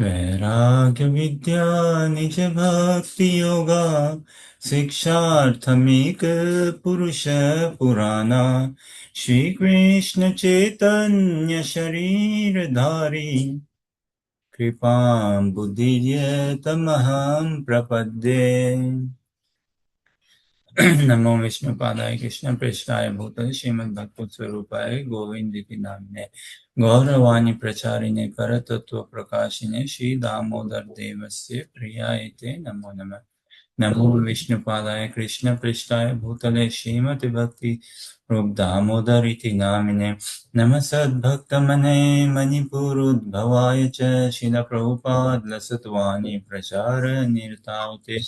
वैराग्य विद्या निज भक्ति योगा शिक्षार्थमेक पुरुष पुराना श्री कृष्ण चैतन्य शरीर धारी कृपां बुद्धिर्यतमहं प्रपद्ये। नमो विष्णुपादाय कृष्ण पृष्ठाय भूतले श्रीमद्भगवत स्वरूपाय गोविंद नामिने गौरवाणी प्रचारिणे परतत्व प्रकाशिने श्री दामोदर देवस्य प्रियाय ते नमो नमः। नमो विष्णुपादाय कृष्ण पृष्ठाय भूतले श्रीमति भक्ति रूप दामोदर इति नामिने नमः सद्भक्तमने मणिपुरोद्भवाय च शिल प्रभुपाद लसत्वाणी प्रचार निरतावते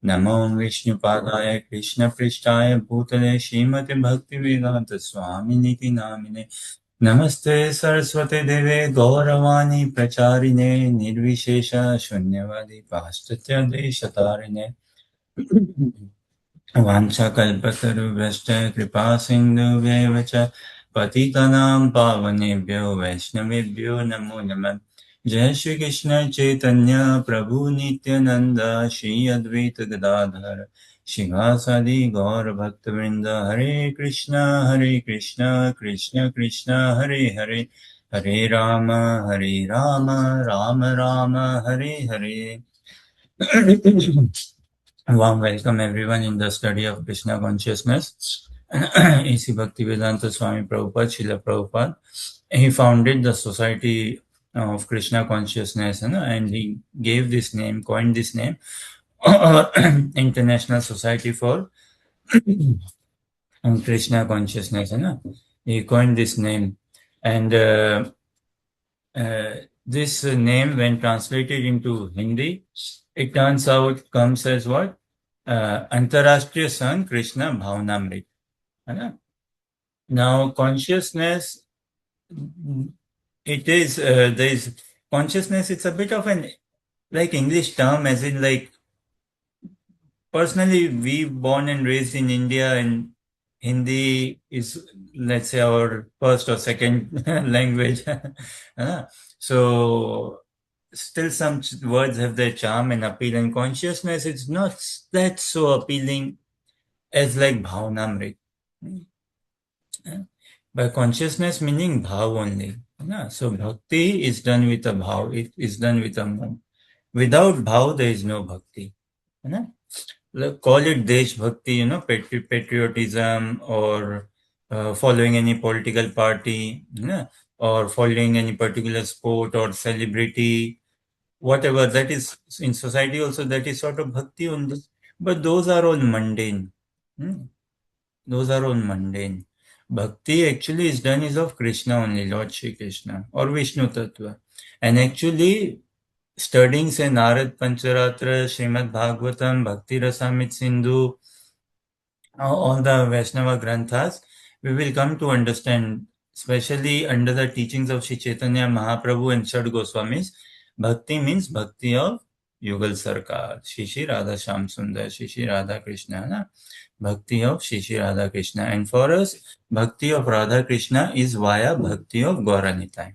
नमो विष्णुपादाय कृष्ण पृष्ठाय भूतले श्रीमति भक्ति वेदांत स्वामिनिति नामिने नमस्ते सरस्वती देवे गौरवाणी प्रचारिणे निर्विशेष शून्यवादी पाश्चात्य देशतारिणे वाञ्छाकल्पतरुभ्यश्च कृपा सिन्धुभ्येव च पतितानां पावनेभ्यो वैष्णवेभ्यो नमो नमः। जय श्री कृष्ण चैतन्य प्रभु नित्यानंद श्री अद्वैत गदाधर शिवासादि गौर भक्तवृंद हरे Krishna Krishna Krishna Hare Hare Hare Ram Ram Ram Hare Hare. Warm welcome everyone in the study of Krishna consciousness. A.C. Bhaktivedanta Swami Prabhupada, Srila Prabhupada, he founded the Society of Krishna Consciousness, and he gave this name, coined this name, International Society for Krishna Consciousness. He coined this name, and this name, when translated into Hindi, it turns out comes as what? Antarashtriya Sangh Krishna Bhavnamrit. Now, consciousness, it is, there is consciousness, it's a bit of an like English term, as in like, personally, we born and raised in India, and Hindi is, let's say, our first or second language. So still some words have their charm and appeal, and consciousness is not that so appealing as like Bhavnamrit. By consciousness meaning bhav only. So bhakti is done with a bhav, it is done with a mood. Without bhav, there is no bhakti. Call it desh bhakti, patriotism, or following any political party, or following any particular sport or celebrity, whatever that is in society also, that is sort of bhakti only. But those are all mundane. Those are all mundane. Bhakti actually is done is of Krishna only, Lord Shri Krishna, or Vishnu Tattva. And actually, studying say Narad Pancharatra, Srimad Bhagavatam, Bhakti Rasamrit Sindhu, all the Vaishnava Granthas, we will come to understand, especially under the teachings of Sri Chaitanya Mahaprabhu and Shad Goswamis, Bhakti means Bhakti of Yugal Sarkar, Shri Radha Shyam Sundar, Shri Radha Krishna, Bhakti of Shri Radha Krishna. And for us, Bhakti of Radha Krishna is via Bhakti of Gauranitai.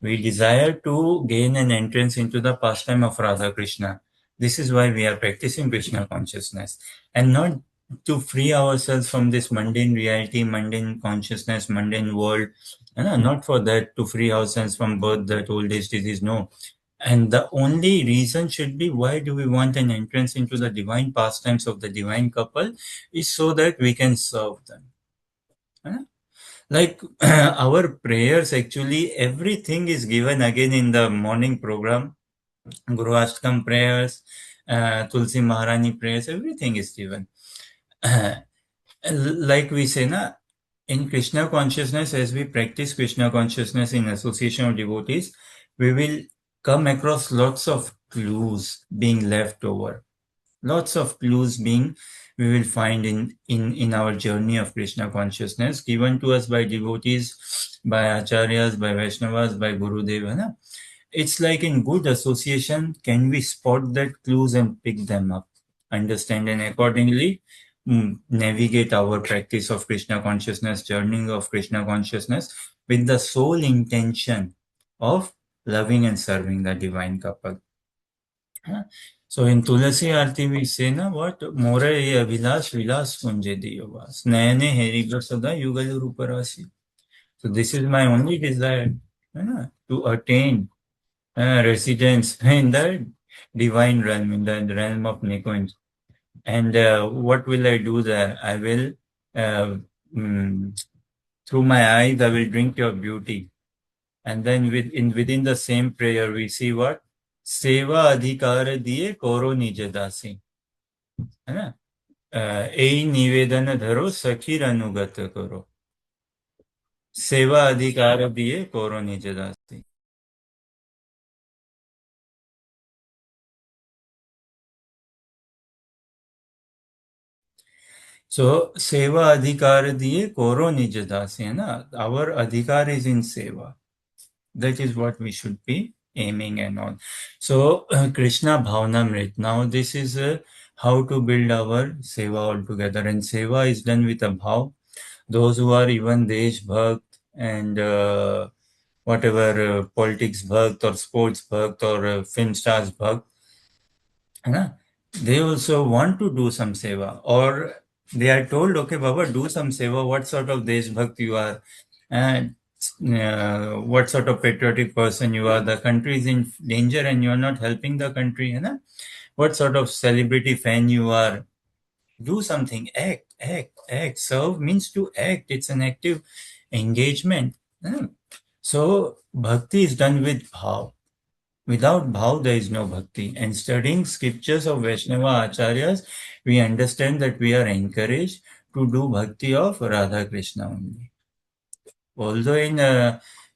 We desire to gain an entrance into the pastime of Radha Krishna. This is why we are practicing Krishna consciousness, and not to free ourselves from this mundane reality, mundane consciousness, mundane world. Not for that, to free ourselves from birth, death, old age, disease, no. And the only reason should be, why do we want an entrance into the divine pastimes of the divine couple, is so that we can serve them. Like our prayers, actually, everything is given again in the morning program. Guru Ashtakam prayers, Tulsi Maharani prayers, everything is given. Like we say, in Krishna consciousness, as we practice Krishna consciousness in association of devotees, we will come across lots of clues being left over. Lots of clues we will find in our journey of Krishna consciousness, given to us by devotees, by acharyas, by Vaishnavas, by Gurudeva. It's like in good association, can we spot that clues and pick them up, understand, and accordingly navigate our practice of Krishna consciousness, journey of Krishna consciousness, with the sole intention of loving and serving the divine couple. Huh? So in Tulasi Arti we say na what more ye abhilash vilas kunje diyovas nayane heriga sada yugal ruparasi. So this is my only desire, to attain residence in the divine realm, in the realm of Nikunj. And what will I do there? I will, uh, mm, through my eyes, I will drink your beauty. And then within the same prayer, we see what? Seva adhikar diye koro nij dasi. है ना? ei nivedana dharo sakhir anugat karo. Seva adhikar diye koro nij dasi. So, seva adhikar diye koro nij dasi, है ना? Our adhikar is in seva. That is what we should be aiming and all. So, Krishna Bhavanamrit. Now, this is how to build our seva altogether. And seva is done with a bhav. Those who are even Desh Bhakt and whatever politics Bhakt or sports Bhakt or film stars Bhakt, है they also want to do some seva, or they are told, okay, Baba, do some seva. What sort of Deshbhakt you are, and what sort of patriotic person you are. The country is in danger and you are not helping the country. है what sort of celebrity fan you are. Do something. Act, act, act. Serve means to act. It's an active engagement. So bhakti is done with bhav. Without bhav, there is no bhakti. And studying scriptures of Vaishnava Acharyas, we understand that we are encouraged to do bhakti of Radha Krishna only. Although in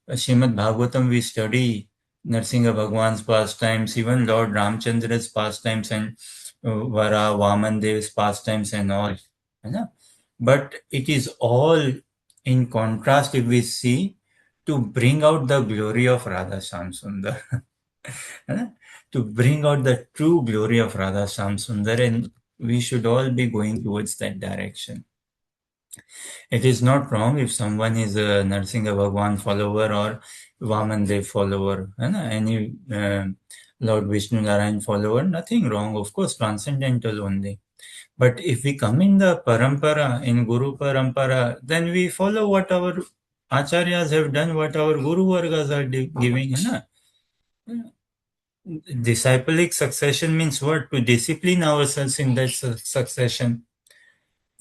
Srimad Bhagavatam we study Narsinga Bhagwan's pastimes, even Lord Ramchandra's pastimes and Vara, Vaman Dev's pastimes and all. But it is all in contrast if we see to bring out the glory of Radha Shyam Sundar. To bring out the true glory of Radha Shyam Sundar, and we should all be going towards that direction. It is not wrong if someone is a Narsinga Bhagwan follower or Vaman Dev follower, any Lord Vishnu Narayan follower, nothing wrong, of course, transcendental only. But if we come in the parampara, in Guru parampara, then we follow what our acharyas have done, what our Guru Vargas are giving. Disciplic succession means what? To discipline ourselves in that succession.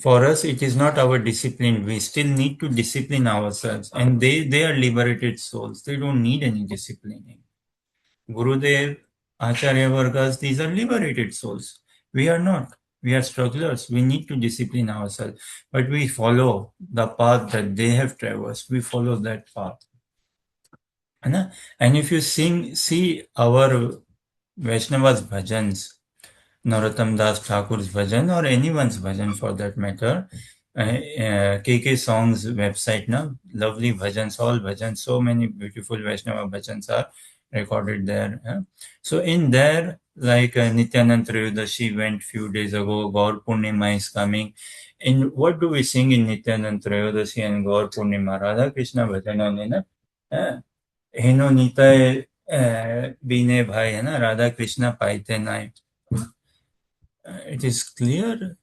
For us, it is not our discipline. We still need to discipline ourselves. And they are liberated souls. They don't need any disciplining. Gurudev, Acharya Vargas, these are liberated souls. We are not. We are strugglers. We need to discipline ourselves. But we follow the path that they have traversed. We follow that path. And if you see our Vaishnavas bhajans, Narottam Das Thakur's bhajan or anyone's bhajan for that matter, KK Songs website, lovely bhajans, all bhajans, so many beautiful Vaishnava bhajans are recorded there. So in there, like Nityanand Trayodasi went few days ago, Gaur Purnima is coming. And what do we sing in Nityanand Trayodasi and Gaur Purnima? Radha Krishna bhajan only, हेनो नीताय बीने भाई, है ना, राधा कृष्णा पाइते नाय. It is clear.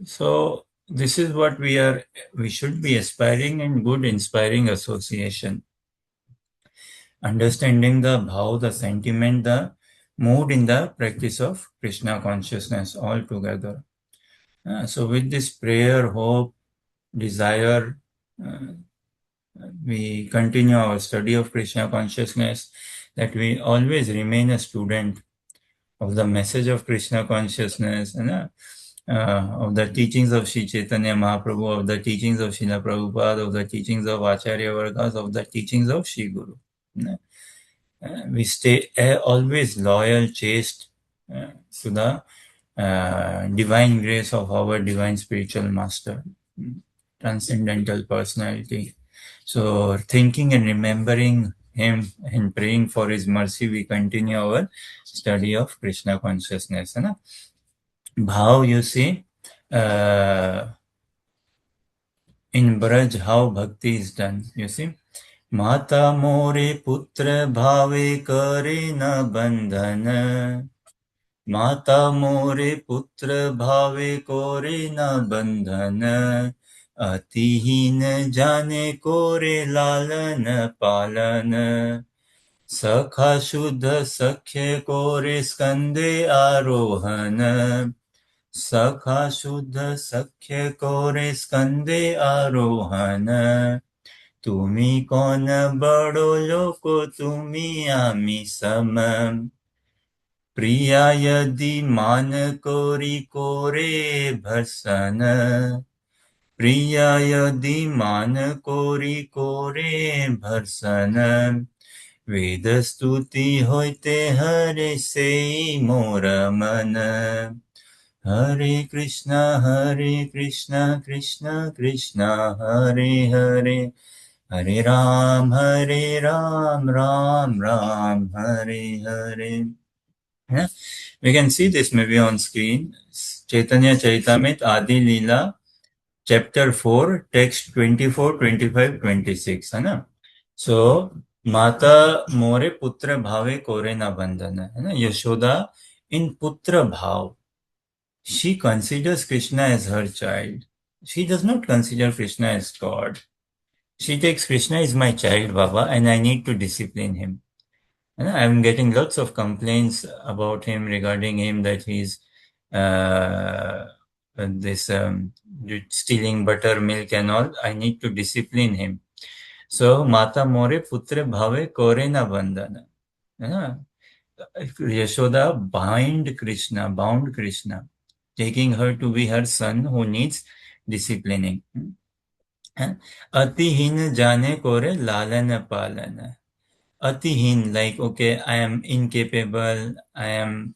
So this is what we should be aspiring in good inspiring association. Understanding the bhav, the sentiment, the mood in the practice of Krishna consciousness all together. So with this prayer, hope, desire, we continue our study of Krishna consciousness, that we always remain a student of the message of Krishna consciousness, of the teachings of Sri Chaitanya Mahaprabhu, of the teachings of Srila Prabhupada, of the teachings of Acharya Vargas, of the teachings of Sri Guru. We stay always loyal, chaste to the divine grace of our divine spiritual master, transcendental personality. So thinking and remembering him and praying for his mercy, we continue our study of Krishna consciousness. Bhav, you see, in Braj, how bhakti is done, you see. माता मोरे पुत्र भावे करे न बंधन, माता मोरे पुत्र भावे कोरे न बंधन, अतिहीन जाने कोरे लालन पालन, सखा शुद्ध सख्य कोरे स्कंदे आरोहन, सखा शुद्ध सख्य कोरे स्कंदे आरोहन, तुम्ही कोण बडो लोको तुम्ही आम्ही सम, प्रिया यदि मान कोरी कोरे भर्सन, प्रिया यदि मान कोरी कोरे भर्सन, वेद स्तुति होते हरे से मोर मन, हरे कृष्णा कृष्ण कृष्ण हरे हरे, हरे Ram Ram Ram Hare Hare. Yeah? We can see this maybe on screen. Chaitanya Charitamrita Adi Leela, chapter 4, text 24, 25, 26. है ना? So, माता मोरे पुत्र भावे कोरे ना बंधन, है ना? Yashoda in putra bhav, she considers Krishna as her child. She does not consider Krishna as God. She takes Krishna as my child, Baba, and I need to discipline him. And I'm getting lots of complaints about him, regarding him, that he's uh, this stealing buttermilk and all. I need to discipline him. So, Mata more putre bhave kore na bandhana. Yashoda bound Krishna, taking her to be her son who needs disciplining. Atihin jane kore lalana palana. Atihin, like, okay, I am incapable, I am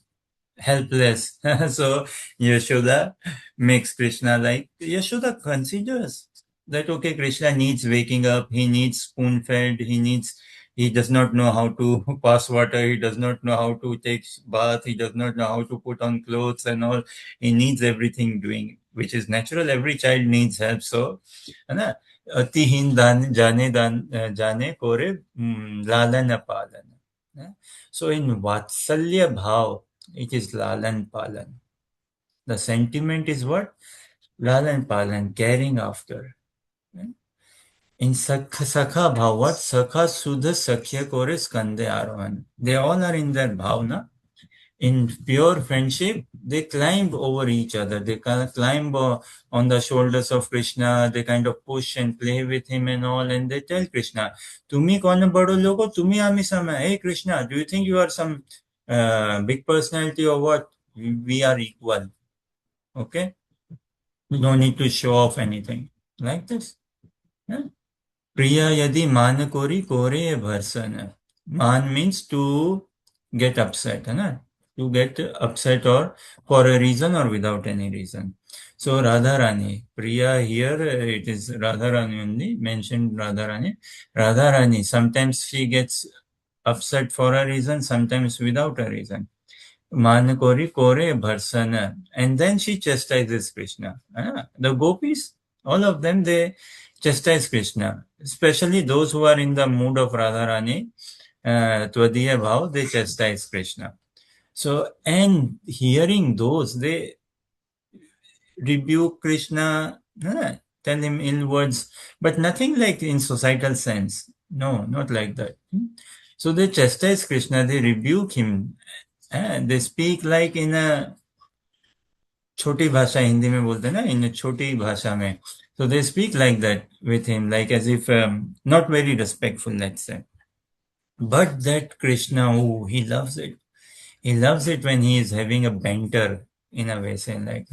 helpless. So Yashoda makes Krishna like, Yashoda considers that, okay, Krishna needs waking up, he needs spoon fed, he does not know how to pass water, he does not know how to take bath, he does not know how to put on clothes and all. He needs everything doing, which is natural. Every child needs help. So, है ना, अतिहीन जाने कोरे लालन पालन. So in Vatsalya Bhav, it is Lalan Palan. The sentiment is what? Lalan Palan, caring after. In Sakha Bhav, what? Sakha Sudha Sakhya Kore Skande Arohan. They all are in their bhavna. In pure friendship, they climb over each other. They climb on the shoulders of Krishna. They kind of push and play with him and all. And they tell Krishna, Tumi kone bado logo, tumi ami sama. Hey Krishna, do you think you are some big personality or what? We are equal. Okay? We don't need to show off anything. Like this. Yeah? Priya yadi man kori kore bharsana. Man means to get upset, है to get upset, or for a reason or without any reason. So Radharani, Priya here, it is Radharani only, mentioned Radharani. Radharani, sometimes she gets upset for a reason, sometimes without a reason. Man kori kore bharsana. And then she chastises Krishna. The gopis, all of them, they chastise Krishna. Especially those who are in the mood of Radharani, Tvadiya Bhav, they chastise Krishna. So, and hearing those, they rebuke Krishna, tell him ill words, but nothing like in societal sense. No, not like that. So they chastise Krishna, they rebuke him, they speak like in a छोटी भाषा, हिंदी में बोलते हैं ना, in a छोटी भाषा में. So they speak like that with him, like as if not very respectful, let's say. But that Krishna, oh, he loves it. He loves it when he is having a banter, in a way, say, like,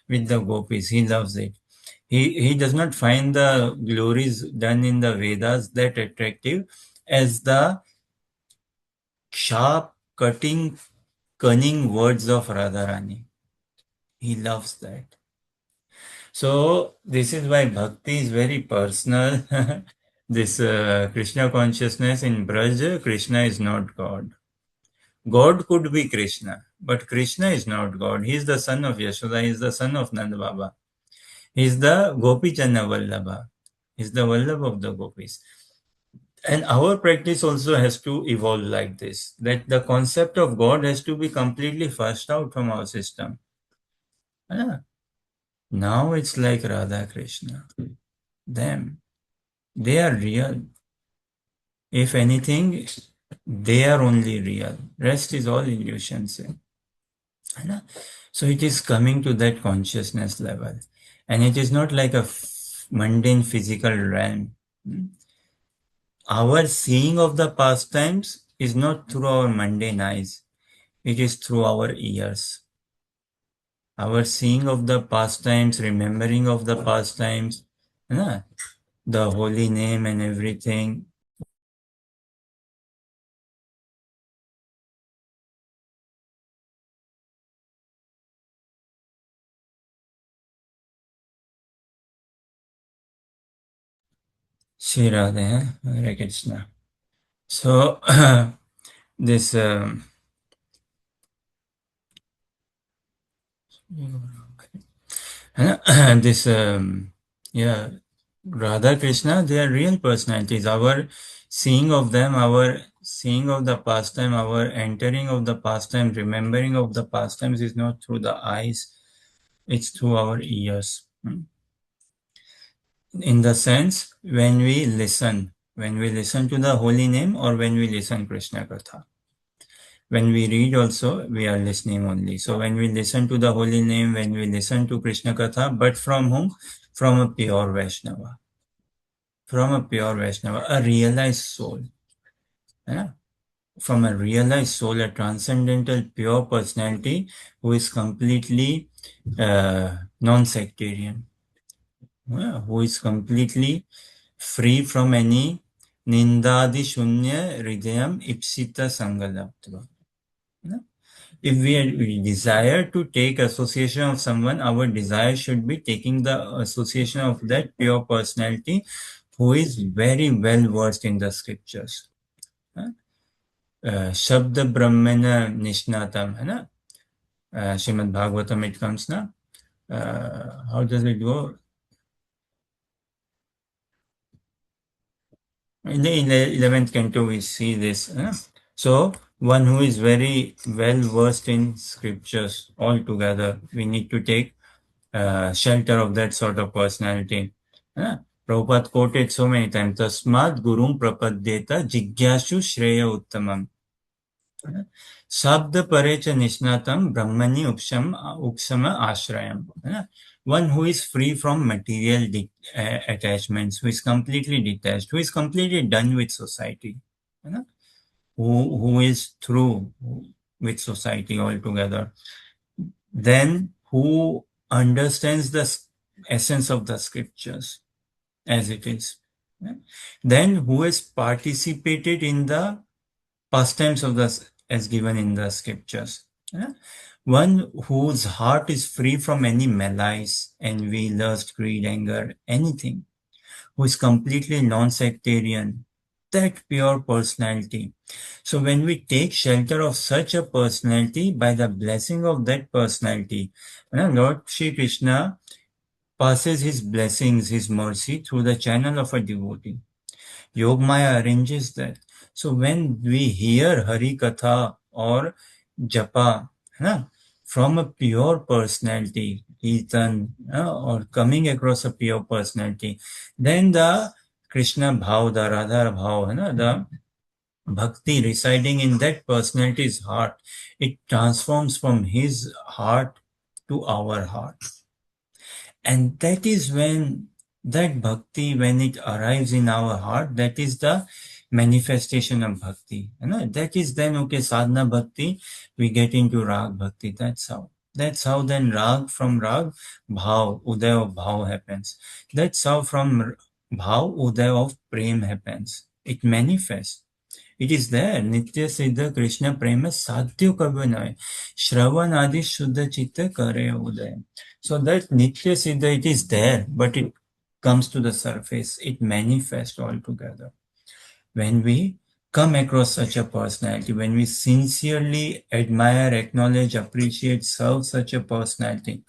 with the gopis. He loves it. He does not find the glories done in the Vedas that attractive as the sharp, cutting, cunning words of Radharani. He loves that. So this is why bhakti is very personal. This Krishna consciousness in Braj, Krishna is not God. God could be Krishna, but Krishna is not God. He is the son of Yashoda. He is the son of Nanda Baba. He is the Gopi Channa Vallabha. He is the Vallabha of the gopis. And our practice also has to evolve like this, that the concept of God has to be completely flushed out from our system. Yeah. Now it's like Radha Krishna. Them. They are real. If anything, they are only real. Rest is all illusions. So it is coming to that consciousness level. And it is not like a mundane physical realm. Our seeing of the pastimes is not through our mundane eyes, it is through our ears. Our seeing of the pastimes, remembering of the pastimes, the holy name and everything. Shri Radhe, Hare Krishna. So, this this yeah, Radha Krishna, they are real personalities. Our seeing of them, our seeing of the pastime, our entering of the pastime, remembering of the pastimes is not through the eyes, it's through our ears. In the sense, when we listen to the holy name or when we listen Krishna Katha. When we read also, we are listening only. So when we listen to the holy name, when we listen to Krishna Katha, but from whom? From a pure Vaishnava. From a pure Vaishnava, a realized soul. Yeah? From a realized soul, a transcendental pure personality who is completely non-sectarian. Yeah? Who is completely free from any nindadi shunya hridayam ipsita sangalaptva. If we desire to take association of someone, our desire should be taking the association of that pure personality who is very well versed in the scriptures. शब्द ब्रह्मण निष्णातम है ना Shrimad Bhagavatam it comes na how does it go in the 11th canto we see this so one who is very well versed in scriptures altogether we need to take shelter of that sort of personality Prabhupada quoted so many times tasmat gurum prapadyeta jigyashu shreya uttamam शब्द परे च निष्णातम ब्रह्मणि उपशम आश्रयम है ना one who is free from material attachments, who is completely detached, who is completely done with society, है ना? who is through with society altogether, then who understands the essence of the scriptures as it is, then who has participated in the pastimes of the as given in the scriptures. One whose heart is free from any malice, envy, lust, greed, anger, anything, who is completely non-sectarian, that pure personality. So when we take shelter of such a personality, by the blessing of that personality, Lord Shri Krishna passes his blessings, his mercy through the channel of a devotee. Yogmaya arranges that. So when we hear Hari Katha or Japa from a pure personality, Kirtan or coming across a pure personality, then the Krishna Bhav, the Radha Bhav, the Bhakti residing in that personality's heart, it transforms from his heart to our heart. And that is when that bhakti, when it arrives in our heart, that is the manifestation of bhakti. That is then, okay, sadhana bhakti, we get into rag bhakti. That's how. That's how then rag, from rag, bhav, uday of bhav happens. That's how from bhav, uday of prem happens. It manifests. It is there. Nitya Siddha Krishna Prema Sadhya Kabhanay. Shravan Adi Shuddha Chitta Kare Uday. So that Nitya Siddha, it is there, but it comes to the surface. It manifests altogether. When we come across such a personality, when we sincerely admire, acknowledge, appreciate, serve such a personality,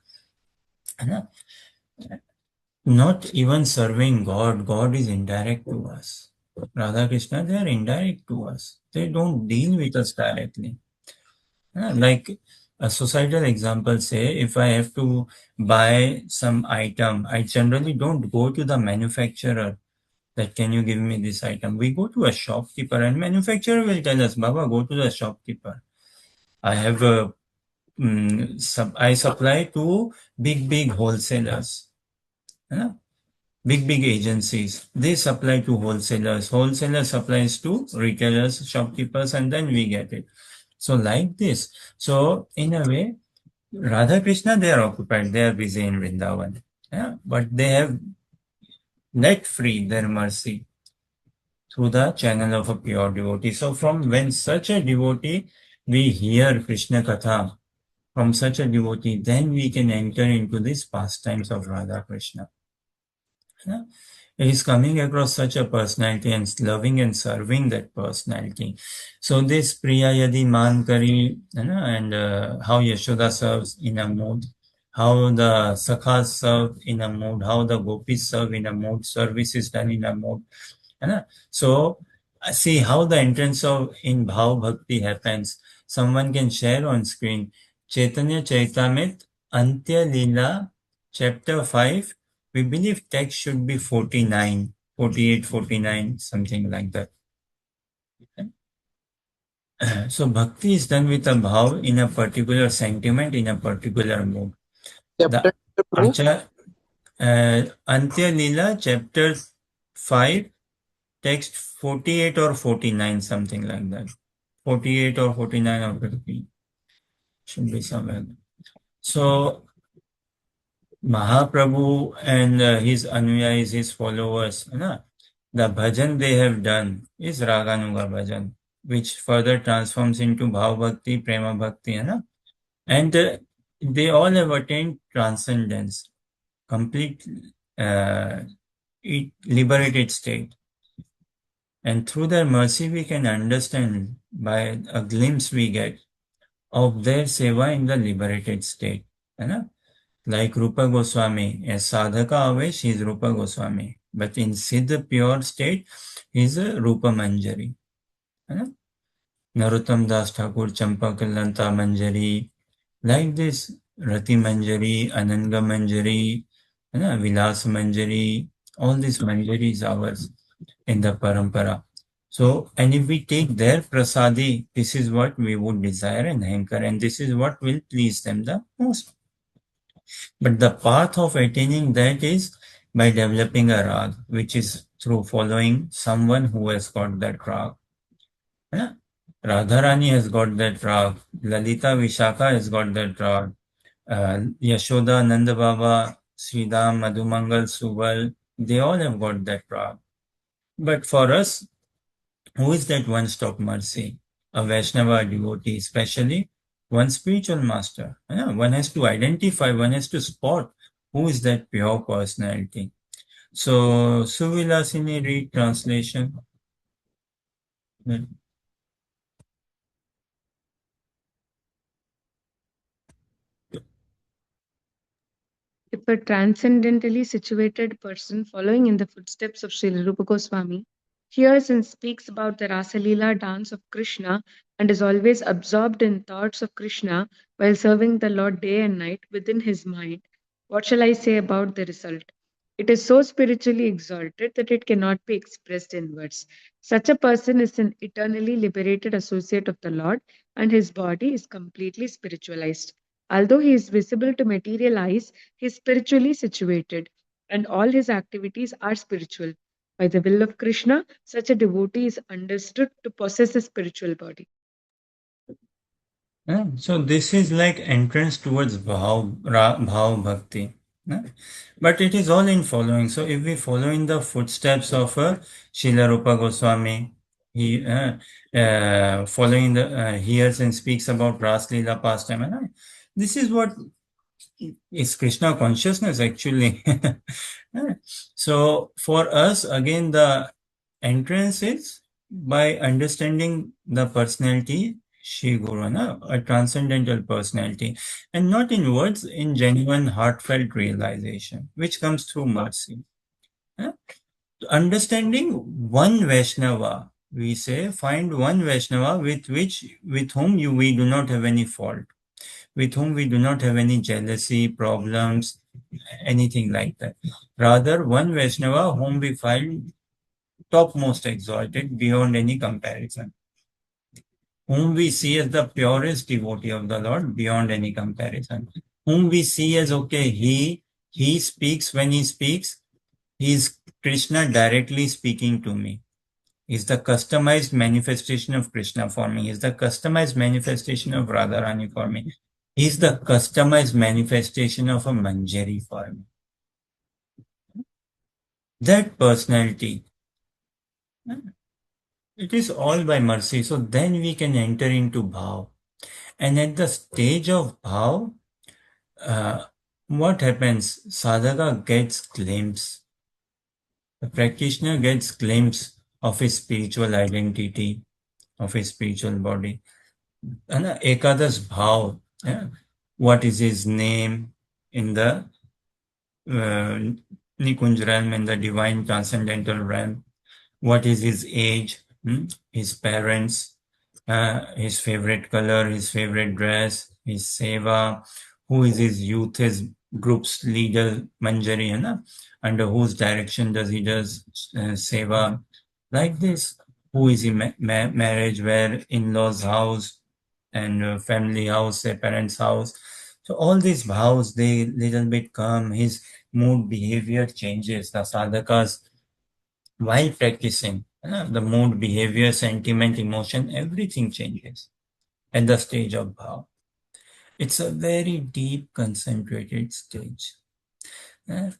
not even serving God, God is indirect to us. Radha Krishna, they are indirect to us. They don't deal with us directly. Like a societal example, say, if I have to buy some item, I generally don't go to the manufacturer that can you give me this item. We go to a shopkeeper and manufacturer will tell us, Baba, go to the shopkeeper. I have a I supply to big wholesalers, uh, big agencies. They supply to wholesalers. Wholesaler supplies to retailers, shopkeepers, and then we get it. So like this. So in a way, Radha Krishna, they are occupied. They are busy in Vrindavan. Yeah, but they have let free their mercy through the channel of a pure devotee. So from when such a devotee, we hear Krishna Katha, from such a devotee, then we can enter into these pastimes of Radha Krishna. Yeah. He is coming across such a personality and loving and serving that personality. So this Priya Yadi Man Kari, and how Yashoda serves in a mood, how the Sakhas serve in a mood, how the Gopis serve in a mood, service is done in a mood. So see how the entrance of in Bhava Bhakti happens. Someone can share on screen Chaitanya Chaitamrit Antya Leela chapter 5. We believe text should be 49, 48, 49, something like that. So bhakti is done with a bhav in a particular sentiment, in a particular mood. Chapter The Prabhu. Antya Leela chapter 5, text 48 or 49, something like that. 48 or 49 or 50 should be somewhere. So Mahaprabhu and his anuyayis, his followers, the bhajan they have done is Raganuga bhajan, which further transforms into Bhava Bhakti, Prema Bhakti, and they all have attained transcendence, complete uh, liberated state. And through their mercy, we can understand by a glimpse we get of their seva in the liberated state. Like Rupa Goswami, as Sadhaka Avesh, he is Rupa Goswami. But in Siddha pure state, he is a Rupa Manjari. Narottam Das Thakur, Champakalanta Manjari. Like this, Rati Manjari, Ananga Manjari, Vilas Manjari, all these Manjaris ours in the parampara. So, and if we take their prasadi, this is what we would desire and hanker, and this is what will please them the most. But the path of attaining that is by developing a rag, which is through following someone who has got that rag. Yeah? Radharani has got that rag. Lalita Vishaka has got that rag. Yashoda, Nanda Baba, Sridham, Madhumangal, Subal, they all have got that rag. But for us, who is that one-stop mercy? A Vaishnava devotee, especially one spiritual master. Yeah, one has to identify, one has to spot who is that pure personality. So, Suvilasini read translation. If a transcendentally situated person following in the footsteps of Srila Rupa Goswami hears and speaks about the Rasalila dance of Krishna and is always absorbed in thoughts of Krishna while serving the Lord day and night within his mind, what shall I say about the result? It is so spiritually exalted that it cannot be expressed in words. Such a person is an eternally liberated associate of the Lord, and his body is completely spiritualized. Although he is visible to material eyes, he is spiritually situated, and all his activities are spiritual. By the will of Krishna, such a devotee is understood to possess a spiritual body. So this is like entrance towards Bhav Bhakti. But it is all in following. So if we follow in the footsteps of Srila Rupa Goswami, he following the hears and speaks about Ras Leela pastime. This is what is Krishna consciousness actually. So for us, again, the entrance is by understanding the personality Shri Guru, a transcendental personality, and not in words, in genuine heartfelt realization, which comes through mercy. Understanding one Vaishnava, we say, find one Vaishnava with whom we do not have any fault, with whom we do not have any jealousy, problems, anything like that. Rather, one Vaishnava whom we find topmost exalted beyond any comparison, whom we see as the purest devotee of the Lord beyond any comparison, whom we see as okay, he speaks when he speaks, he is Krishna directly speaking to me. Is the customized manifestation of Krishna for me. Is the customized manifestation of Radharani for me. Is the customized manifestation of a Manjari for me. That personality, it is all by mercy. So then we can enter into Bhav. And at the stage of Bhav, uh, what happens? Sadhaka gets glimpse. The practitioner gets glimpse of his spiritual identity, of his spiritual body. And Ekadas Bhav, yeah? What is his name in the uh, Nikunj realm, in the divine transcendental realm? What is his age, his parents, his favorite color, his favorite dress, his seva, who is his youth, his group's leader, Manjari, under whose direction does he does seva, like this. Who is he marriage, where in-laws house and family house, their parents' house. So all these vows, they little bit come, his mood behavior changes, the sadhakas while practicing, the mood, behavior, sentiment, emotion, everything changes at the stage of bhav. It's a very deep, concentrated stage. Uh,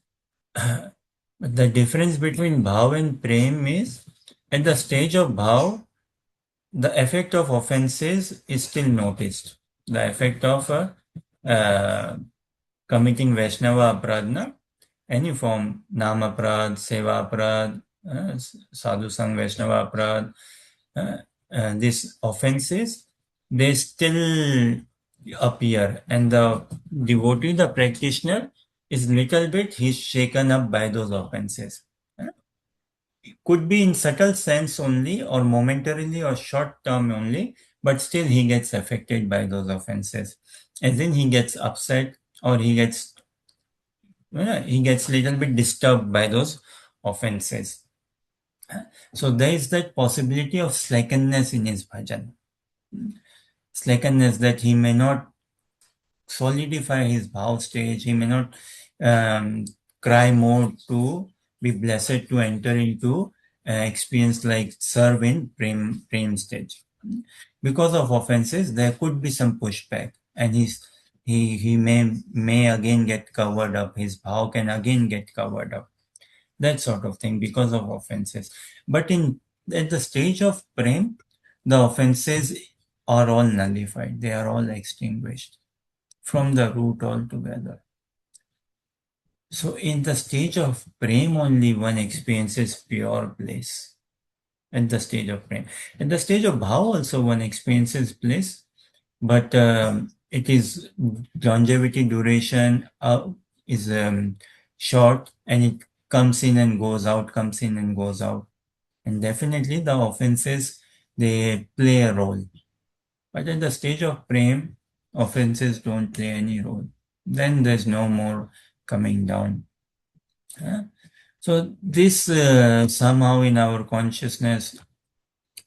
But the difference between bhav and prem is at the stage of bhav, the effect of offenses is still noticed. The effect of uh, committing Vaishnava aparadna, any form, Nama Prad, Seva Prad, Sadhu Sang Vaishnava Prad, these offenses, they still appear, and the devotee, the practitioner, is little bit, he's shaken up by those offenses. Could be in subtle sense only, or momentarily, or short term only, but still he gets affected by those offenses. As in, he gets upset, or he gets little bit disturbed by those offenses. So there is that possibility of slackenness in his bhajan. Slackenness, that he may not solidify his bhav stage, he may not um, cry more to be blessed to enter into experience like serve in prem stage. Because of offenses, there could be some pushback, and he may again get covered up. His bhav can again get covered up, that sort of thing, because of offenses. But in at the stage of prem, the offenses are all nullified, they are all extinguished from the root altogether. So in the stage of prem only one experiences pure bliss. At the stage of prem. At the stage of bhav also one experiences bliss, but it is longevity, duration is short, and it comes in and goes out, comes in and goes out. And definitely the offenses, they play a role. But at the stage of prem, offenses don't play any role. Then there's no more coming down. So this somehow in our consciousness,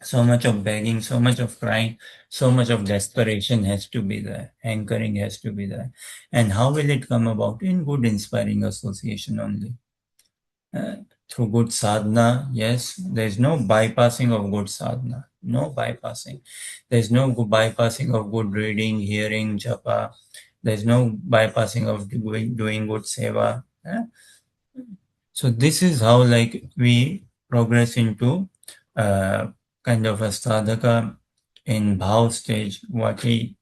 so much of begging, so much of crying, so much of desperation has to be there. Anchoring has to be there. And how will it come about? In good inspiring association only. Uh, Through good sadhana, yes, there's no bypassing of good sadhana. No bypassing. There's no bypassing of good reading, hearing, japa. There's no bypassing of doing good seva. So this is how like we progress into uh, kind of a sadhaka in bhav stage, what he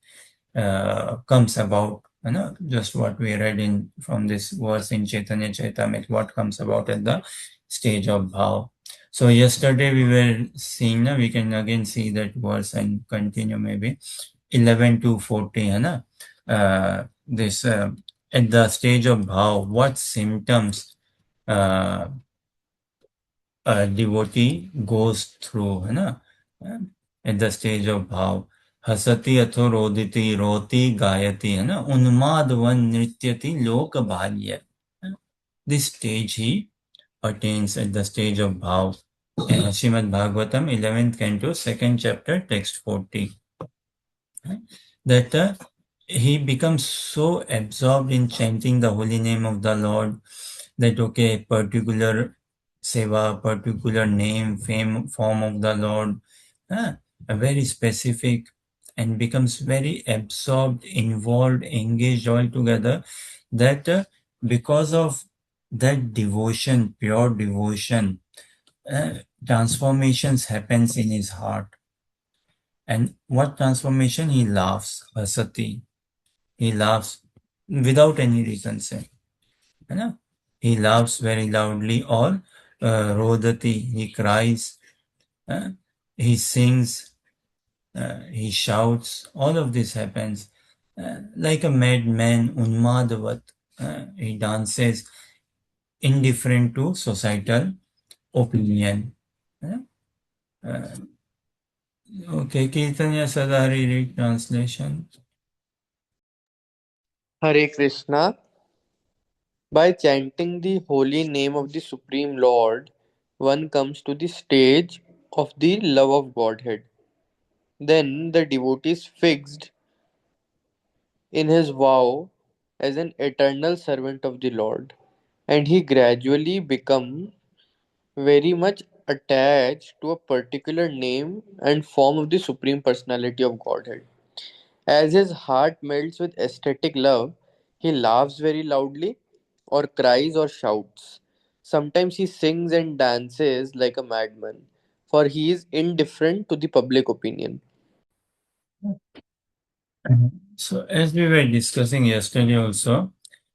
comes about, just what we read in from this verse in Chaitanya Chaitamrita, what comes about at the stage of bhav. So yesterday we were seeing, we can again see that verse and continue maybe 11 to 40, this at the stage of bhav, what symptoms uh, a devotee goes through, है ना, at the stage of bhav. हसति अथो रोदिति रोति गायति, है ना, उन्मादवन नृत्यति लोक बाल्य. This stage he attains at the stage of bhav. Srimad Bhagavatam, 11th canto, 2nd chapter, text 40. That he becomes so absorbed in chanting the holy name of the Lord that, okay, particular seva, particular name, fame, form of the Lord, a very specific, and becomes very absorbed, involved, engaged altogether, that because of that devotion, pure devotion, transformations happens in his heart. And what transformation? He laughs, Vasati. He laughs without any reason, say. है ना? He laughs very loudly, or Rodati, he cries, he sings, he shouts. All of this happens. Like a madman, Unmadavat, he dances, indifferent to societal opinion. Okay, Kirtanya Sadhari read translation. Hare Krishna. By chanting the holy name of the Supreme Lord, one comes to the stage of the love of Godhead. Then the devotee is fixed in his vow as an eternal servant of the Lord, and he gradually becomes very much attached to a particular name and form of the Supreme Personality of Godhead. As his heart melts with ecstatic love, he laughs very loudly, or cries or shouts. Sometimes he sings and dances like a madman, for he is indifferent to the public opinion. So, as we were discussing yesterday also,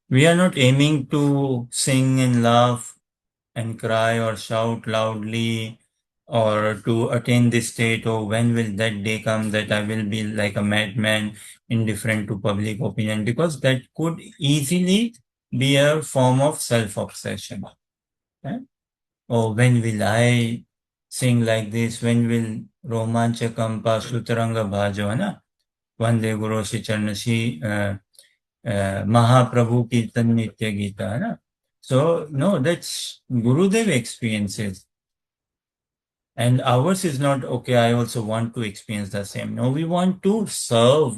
we are not aiming to sing and laugh and cry or shout loudly, or to attain this state, or when will that day come that I will be like a madman, indifferent to public opinion, because that could easily be a form of self-obsession. Right? Oh, when will I sing like this? When will Romanchakam Pasutaranga Bhajo, है ना? वंदे गुरु श्री चरण श्री महाप्रभु कीर्तन नित्य गीता, है ना? So, no, that's Gurudev experiences. And ours is not, okay, I also want to experience the same. No, we want to serve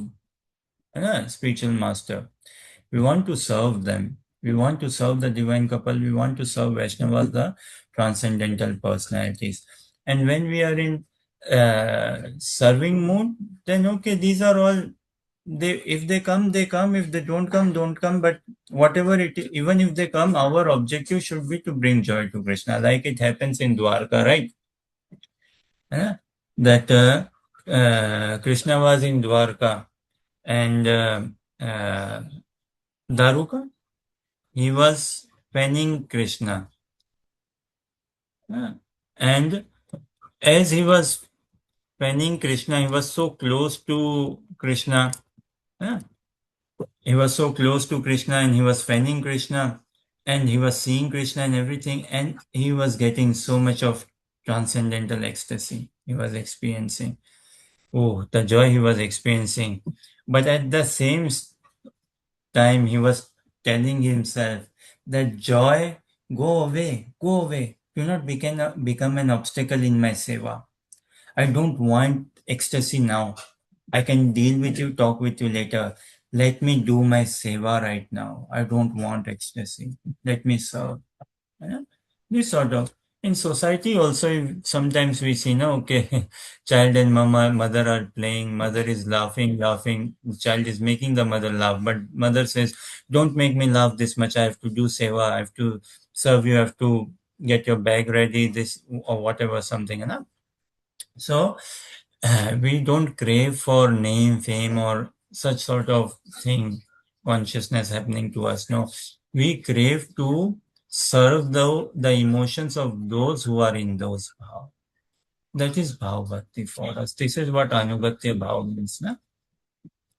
spiritual master. We want to serve them. We want to serve the divine couple. We want to serve Vaishnavas, the transcendental personalities. And when we are in serving mood, then okay, these are all, if they come, they come. If they don't come, don't come. But whatever it is, even if they come, our objective should be to bring joy to Krishna, like it happens in Dwarka, right? That Krishna was in Dwarka, and Daruka, he was penning Krishna. And as he was penning Krishna, he was so close to Krishna. He was so close to Krishna, and he was penning Krishna, and he was seeing Krishna and everything, and he was getting so much of transcendental ecstasy he was experiencing. Oh, the joy he was experiencing. But at the same time, he was telling himself that joy, go away, go away. Do not become an obstacle in my seva. I don't want ecstasy now. I can deal with you, talk with you later. Let me do my seva right now. I don't want ecstasy. Let me serve. Yeah? This sort of. In society also, sometimes we see, no, okay, child and mother are playing, mother is laughing, the child is making the mother laugh, but mother says, don't make me laugh this much, I have to do seva, I have to serve you, I have to get your bag ready, this or whatever, something, you know. So, we don't crave for name, fame, or such sort of thing, consciousness happening to us. No, we crave to serve the emotions of those who are in those bhav. That is Bhava Bhakti for us. This is what Anugatya Bhav means, na?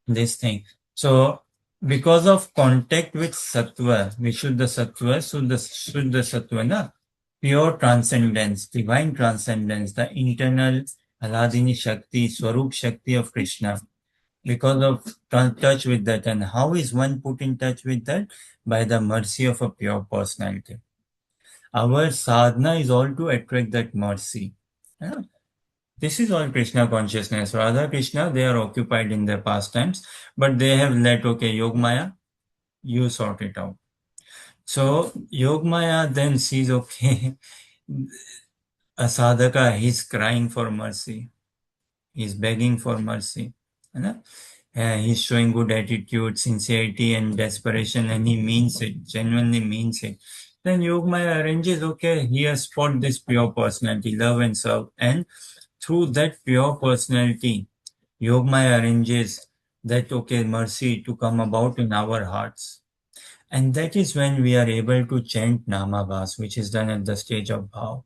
This thing. So, because of contact with Sattva, Vishuddha Sattva, Shuddha Sattva, na? pure transcendence, divine transcendence, the internal Aladini Shakti, Swarup Shakti of Krishna, because of touch with that. And how is one put in touch with that? By the mercy of a pure personality. Our sadhana is all to attract that mercy. Yeah. This is all Krishna consciousness. Radha Krishna, they are occupied in their pastimes, but they have let, okay, Yogmaya, you sort it out. So Yogmaya then sees, okay, a sadhaka, he's crying for mercy. He's begging for mercy. You know? He's showing good attitude, sincerity, and desperation, and he means it, genuinely means it. Then Yogmaya arranges, okay, he has spot this pure personality, love and serve, and through that pure personality, Yogmaya arranges that, okay, mercy to come about in our hearts. And that is when we are able to chant Namabhas, which is done at the stage of Bhav.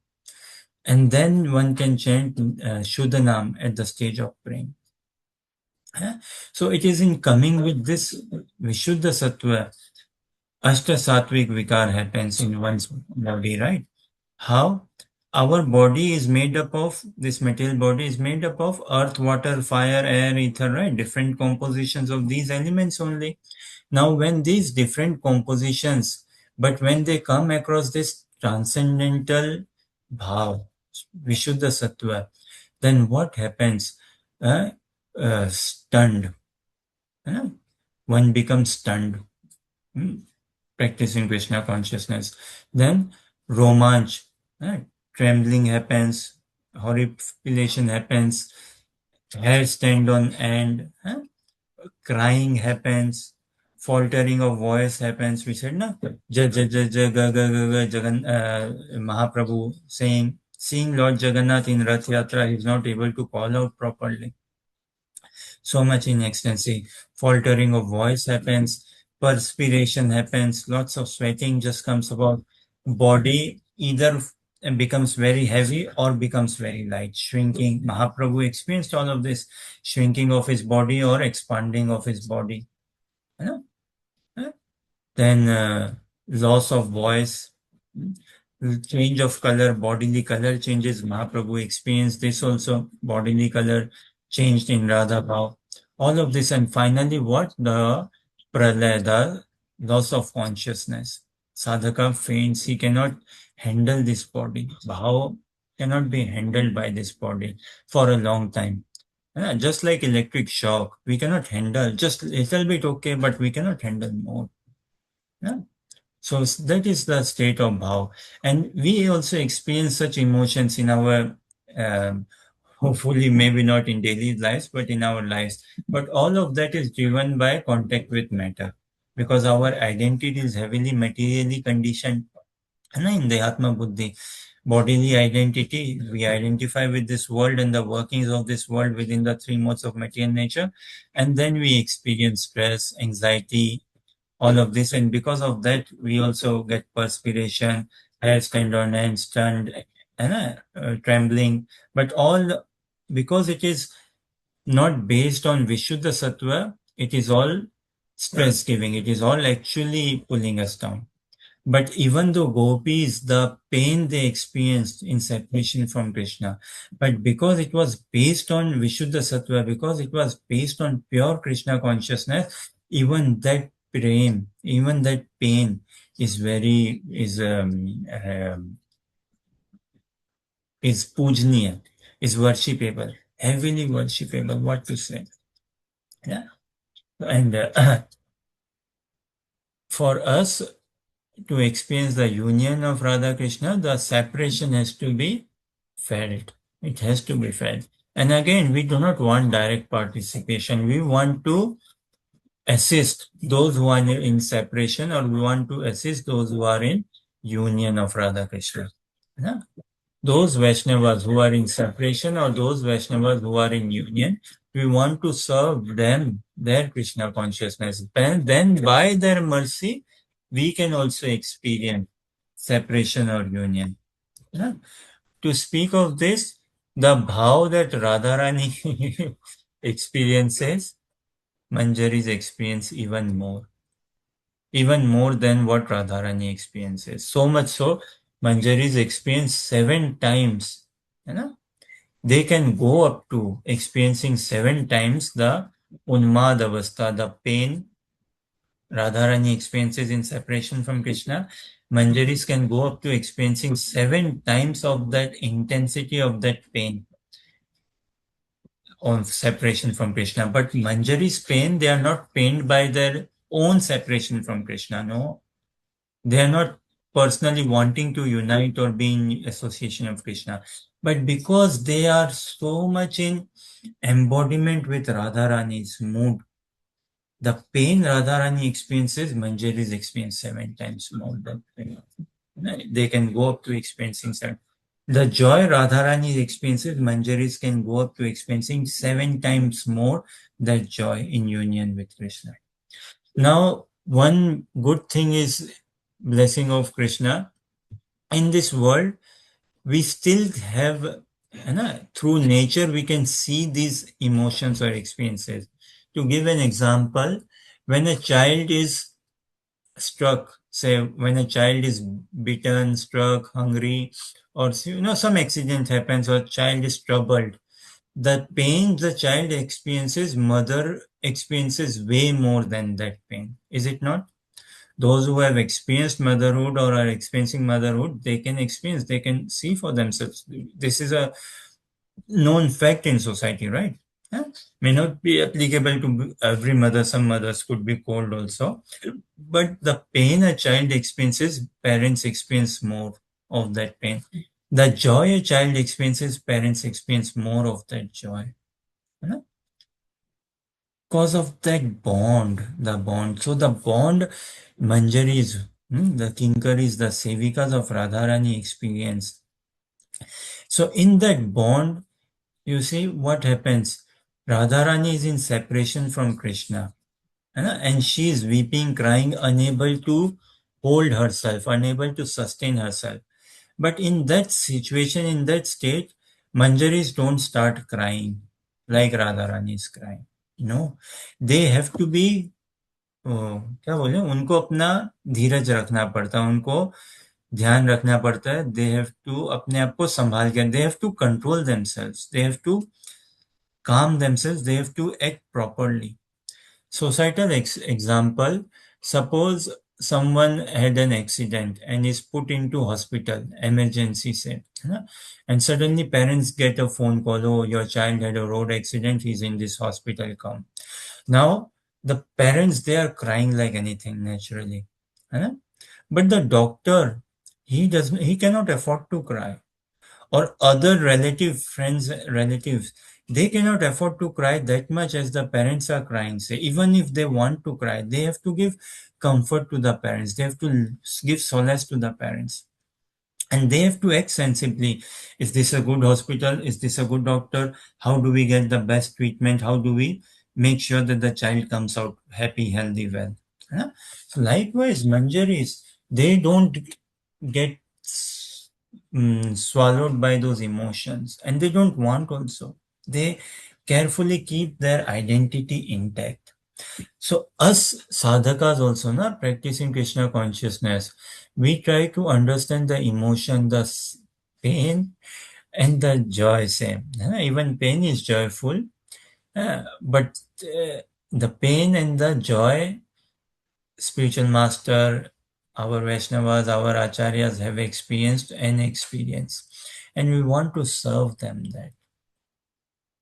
And then one can chant Shuddhanam at the stage of Prem. So it is in coming with this Vishuddha Sattva, Ashta Sattvic Vikar happens in one's body, right? How? Our body is made up of, this material body is made up of earth, water, fire, air, ether, right? Different compositions of these elements only. Now, when these different compositions, but when they come across this transcendental bhav, Vishuddha Sattva, then what happens? Stunned. One becomes stunned. Practicing Krishna consciousness. Then romanch, trembling happens, horripilation happens, hair stand on end, crying happens, faltering of voice happens. We said, no, Mahaprabhu saying, seeing Lord Jagannath in Rath Yatra, he is not able to call out properly. So much in ecstasy. Faltering of voice happens, perspiration happens, lots of sweating just comes about. Body either becomes very heavy or becomes very light, shrinking. Mahaprabhu experienced all of this, shrinking of his body or expanding of his body. You know? Then loss of voice, change of color, bodily color changes. Mahaprabhu experienced this also, bodily color changed in Radha Bhav. All of this, and finally what? The pralaya, the loss of consciousness. Sadhaka faints, he cannot handle this body. Bhav cannot be handled by this body for a long time. Just like electric shock, we cannot handle, just a little bit okay, but we cannot handle more. Yeah? So that is the state of bhav. And we also experience such emotions in our, hopefully maybe not in daily lives, but in our lives. But all of that is driven by contact with matter, because our identity is heavily materially conditioned. In the Atma Buddhi, bodily identity, we identify with this world and the workings of this world within the three modes of material nature. And then we experience stress, anxiety, all of this, and because of that we also get perspiration, hair stand on end, stunned, and trembling, but all because it is not based on Vishuddha Sattva, it is all stress giving, it is all actually pulling us down. But even though gopis, the pain they experienced in separation from Krishna, but because it was based on Vishuddha Sattva, because it was based on pure Krishna consciousness, even that pain, even that pain is very is pujniya, is worshipable, heavily worshipable. What to say? Yeah, and for us to experience the union of Radha Krishna, the separation has to be felt. It has to be felt. And again, we do not want direct participation. We want to assist those who are in separation, or we want to assist those who are in union of Radha Krishna. Yeah? Those Vaishnavas who are in separation or those Vaishnavas who are in union, we want to serve them, their Krishna consciousness. And then by their mercy, we can also experience separation or union. Yeah? To speak of this, the bhav that Radharani experiences, Manjari's experience even more than what Radharani experiences. So much so, Manjaris experience 7 times. You know? They can go up to experiencing 7 times the Unmad Avastha, the pain Radharani experiences in separation from Krishna. Manjaris can go up to experiencing 7 times of that intensity of that pain of separation from Krishna. But Manjari's pain, they are not pained by their own separation from Krishna. No, they are not personally wanting to unite or be in association of Krishna. But because they are so much in embodiment with Radharani's mood, the pain Radharani experiences, Manjaris experience 7 times more than pain. They can go up to experiencing 7. The joy Radharani experiences, Manjaris can go up to experiencing 7 times more that joy in union with Krishna. Now, one good thing is blessing of Krishna. In this world, we still have, through nature, we can see these emotions or experiences. To give an example, when a child is struck, say when a child is bitten, struck, hungry, or some accident happens or child is troubled, the pain the child experiences, mother experiences way more than that pain. Is it not? Those who have experienced motherhood or are experiencing motherhood, they can experience, they can see for themselves. This is a known fact in society, right? Yeah? May not be applicable to every mother. Some mothers could be cold also. But the pain a child experiences, parents experience more of that pain. The joy a child experiences, parents experience more of that joy. You know? Because of that bond, the bond. So the bond, Manjaris, the Kinkaris, the Sevikas of Radharani experience. So in that bond, you see what happens. Radharani is in separation from Krishna. And she is weeping, crying, unable to hold herself, unable to sustain herself. But in that situation, in that state, Manjaris don't start crying like Radharani is crying. No, they have to be, क्या बोले, उनको अपना धीरज रखना पड़ता है, उनको ध्यान रखना पड़ता है. दे हैव टू अपने आप को संभाल के, they have to control themselves, they have to calm themselves, they have to act properly. Societal example, suppose someone had an accident and is put into hospital, emergency say, and suddenly parents get a phone call, oh, your child had a road accident, he's in this hospital, come. Now, the parents, they are crying like anything naturally. But the doctor, he cannot afford to cry. Or other relatives, they cannot afford to cry that much as the parents are crying. Say, even if they want to cry, they have to give comfort to the parents. They have to give solace to the parents. And they have to act sensibly. Is this a good hospital? Is this a good doctor? How do we get the best treatment? How do we make sure that the child comes out happy, healthy, well? So likewise, Manjaris, they don't get swallowed by those emotions, and they don't want also. They carefully keep their identity intact. So us sadhakas also, practicing Krishna consciousness, we try to understand the emotion, the pain and the joy same. Even pain is joyful, but the pain and the joy, spiritual master, our Vaishnavas, our Acharyas have experienced and experience. And we want to serve them that.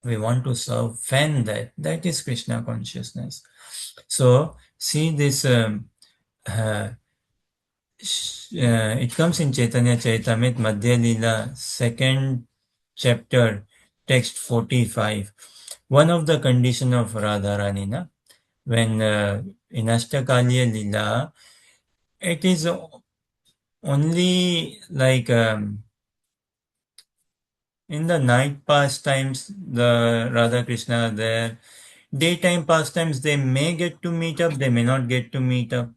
We want to serve, fan that. That is Krishna consciousness. So, see this, it comes in Chaitanya Charitamrita, Madhya Leela, 2nd chapter, text 45. One of the condition of Radharani, when in Ashtakaliya Leela, it is only like in the night pastimes, the Radha Krishna are there. Daytime pastimes, they may get to meet up, they may not get to meet up.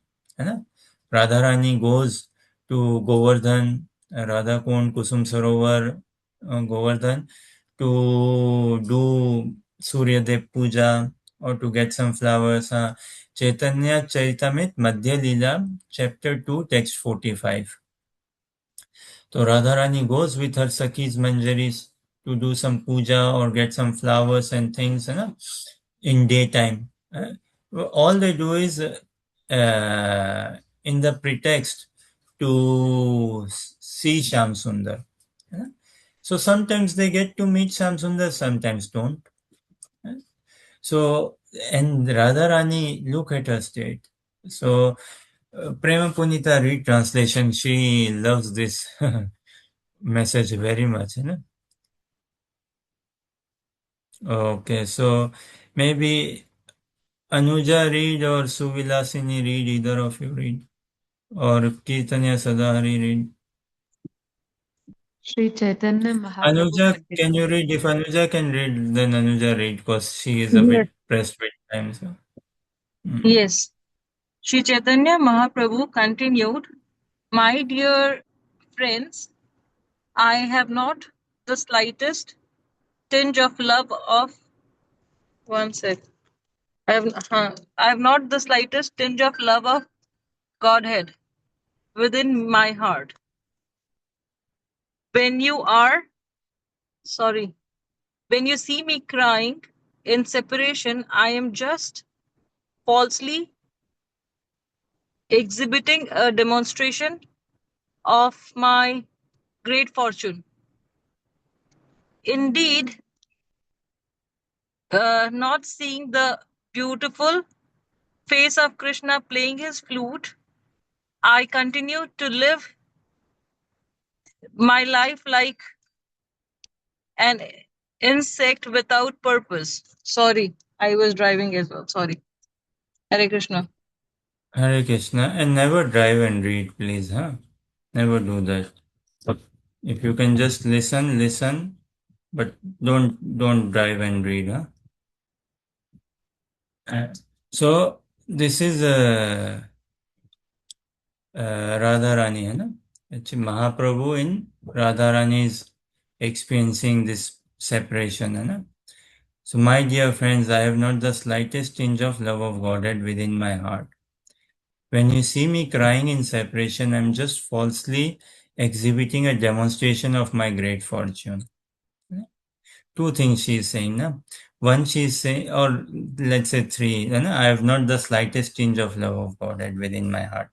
Radharani goes to Govardhan, Radha Kund, Kusum Sarovar, Govardhan, to do Suryadev Puja or to get some flowers. Chaitanya Charitamrita, Madhya Leela, chapter 2, text 45. So Radharani goes with her Sakis Manjaris to do some puja or get some flowers and things, in daytime. All they do is in the pretext to see Sham Sundar. uh. So sometimes they get to meet Sham Sundar, sometimes don't. uh. So, and Radharani, look at her state. So, Prema Punita read translation, she loves this message very much. Okay, so maybe Anuja read or Suvilasini read, either of you read, or Kirtanya Sadahari read. Sri Chaitanya Mahaprabhu Anuja, can continue. you read? If Anuja can read, then Anuja read, because she is a Yes. bit pressed with time. So. Yes. Sri Chaitanya Mahaprabhu continued, "My dear friends, I have not the slightest tinge of love of one sec. I have not the slightest tinge of love of Godhead within my heart. When you are sorry, when you see me crying in separation, I am just falsely exhibiting a demonstration of my great fortune. Indeed, not seeing the beautiful face of Krishna playing his flute, I continue to live my life like an insect without purpose. Sorry, I was driving as well. Sorry. Hare Krishna. Hare Krishna, and never drive and read, please, huh? Never do that. But if you can just listen, listen, but don't drive and read, huh? So this is Radharani, है ना? Actually, Mahaprabhu in Radharani is experiencing this separation, है ना? So, my dear friends, I have not the slightest tinge of love of Godhead within my heart. When you see me crying in separation, I'm just falsely exhibiting a demonstration of my great fortune. Two things she is saying. Na? One, she is saying, or let's say three, I have not the slightest tinge of love of Godhead within my heart.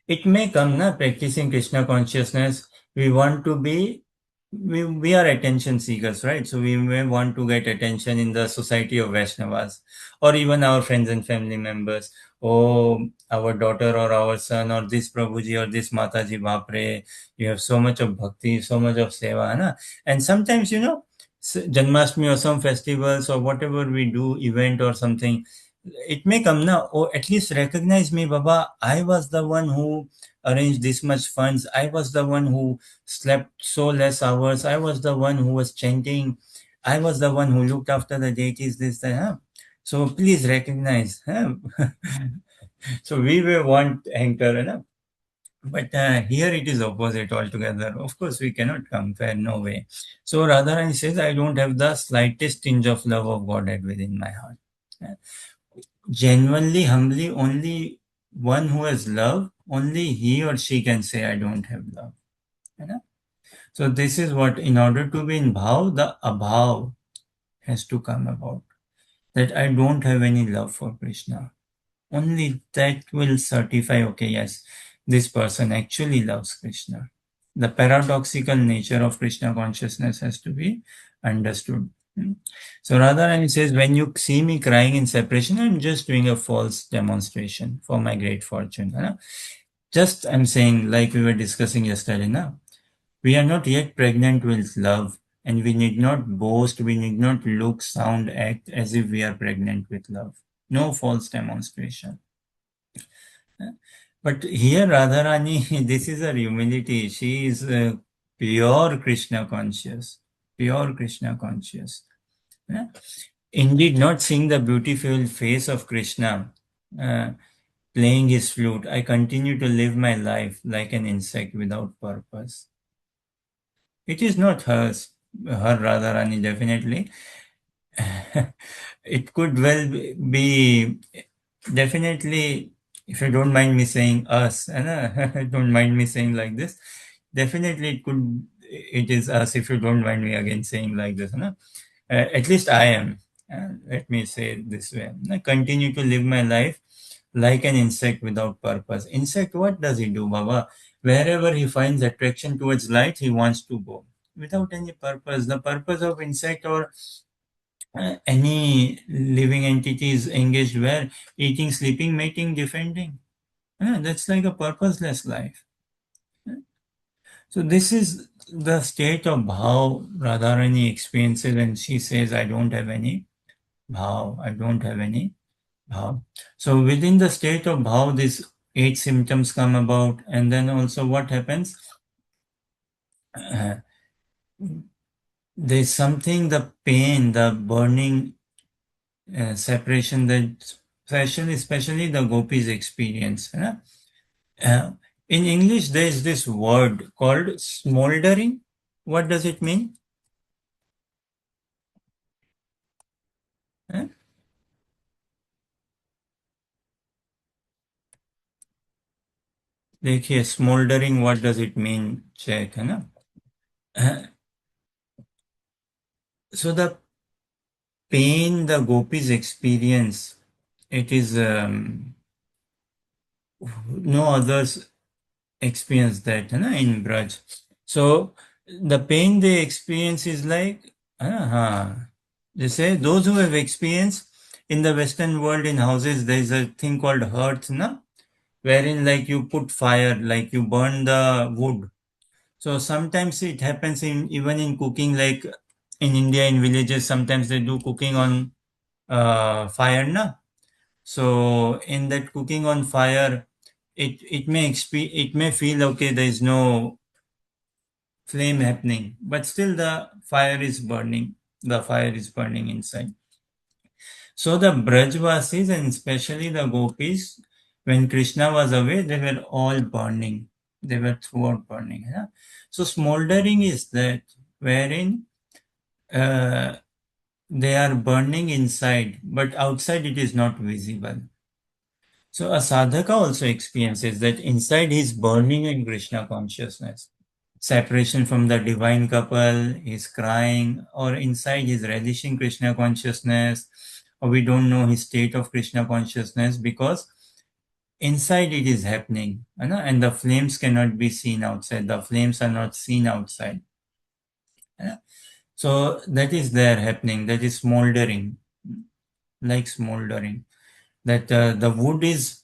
It may come, practicing Krishna consciousness, we want to be, we are attention seekers, right? So we may want to get attention in the society of Vaishnavas or even our friends and family members. Oh, our daughter or our son or this Prabhuji or this Mataji, Bapre, you have so much of bhakti, so much of seva, na? And sometimes, Janmashtami or some festivals or whatever we do, event or something, it may come now, or at least recognize me, Baba. I was the one who arranged this much funds. I was the one who slept so less hours. I was the one who was chanting. I was the one who looked after the deities, this, that. Huh? So please recognize. Huh? So we will want anchor, but here it is opposite altogether. Of course, we cannot compare, no way. So Radharani says, I don't have the slightest tinge of love of Godhead within my heart. Genuinely, humbly, only one who has love, only he or she can say, I don't have love. So this is what, in order to be in bhav, the abhav has to come about. That I don't have any love for Krishna. Only that will certify, okay, yes, this person actually loves Krishna. The paradoxical nature of Krishna consciousness has to be understood. So Radharani says, when you see me crying in separation, I'm just doing a false demonstration for my great fortune. Just I'm saying, like we were discussing yesterday, we are not yet pregnant with love, and we need not boast, we need not look, sound, act as if we are pregnant with love. No false demonstration. But here, Radharani, this is her humility. She is pure Krishna conscious. Pure Krishna conscious. Indeed, not seeing the beautiful face of Krishna uh, playing his flute, I continue to live my life like an insect without purpose. It is not hers, her Radharani, definitely. It could well be definitely, if you don't mind me saying us, don't mind me saying like this, definitely it is, as if you don't mind me again saying like this, no? At least I am. Let me say it this way. I continue to live my life like an insect without purpose. Insect, what does he do, Baba? Wherever he finds attraction towards light, he wants to go without any purpose. The purpose of insect or any living entity is engaged where? Eating, sleeping, mating, defending. That's like a purposeless life. So this is the state of how Radharani experiences when she says, I don't have any bhav, I don't have any bhav. So within the state of bhav, these 8 symptoms come about, and then also what happens? Uh, there's something, the pain, the burning separation that especially the gopis experience. Uh, in English, there is this word called smoldering. What does it mean? Uh, देखिए smoldering, what does it mean? Check, है ना? Uh, so the pain the gopis experience, it is no others experience that, है ना, in Braj. So the pain they experience is like, they say those who have experienced in the Western world in houses, there is a thing called hearth, na? Wherein like you put fire, like you burn the wood. So sometimes it happens in even in cooking, like in India in villages, sometimes they do cooking on fire, na? So in that cooking on fire, it may feel okay, there is no flame happening, but still the fire is burning. The fire is burning inside. So the Brajvasis and especially the gopis, when Krishna was away, they were all burning. They were throughout burning. Yeah? So smoldering is that wherein uh, they are burning inside, but outside it is not visible. So a sadhaka also experiences that inside he is burning in Krishna consciousness. Separation from the divine couple, he's crying, or inside he's relishing Krishna consciousness, or we don't know his state of Krishna consciousness because inside it is happening, you know, and the flames cannot be seen outside. The flames are not seen outside. Yeah? So that is there happening, that is smoldering, like smoldering. That the wood is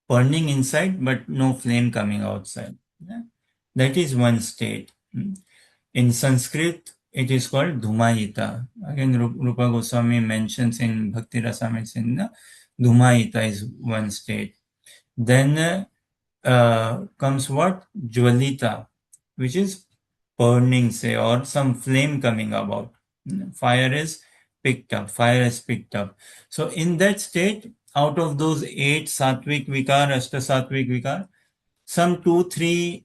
burning inside, but no flame coming outside. Yeah? That is one state. In Sanskrit, it is called Dhumayita. Again, Rupa Goswami mentions in Bhakti Rasamrita, Dhumayita is one state. Then comes what? Jwalita, which is burning, say, or some flame coming about. Fire is picked up. Fire is picked up. So in that state, out of those 8 sattvic vikar, ashta sattvic vikar, some 2, 3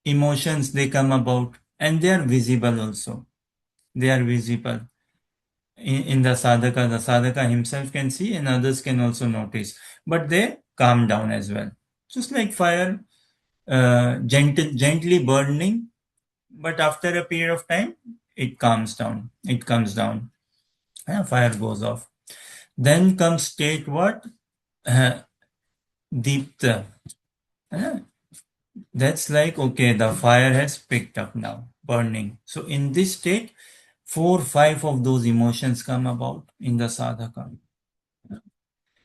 emotions they come about, and they are visible also. They are visible in the sadhaka. The sadhaka himself can see, and others can also notice, but they calm down as well. Just like fire, gently burning, but after a period of time, it calms down. It comes down. Fire goes off. Then comes state what? Uh, Deepta. That's like, okay, the fire has picked up now, burning. So in this state, 4, 5 of those emotions come about in the sadhaka.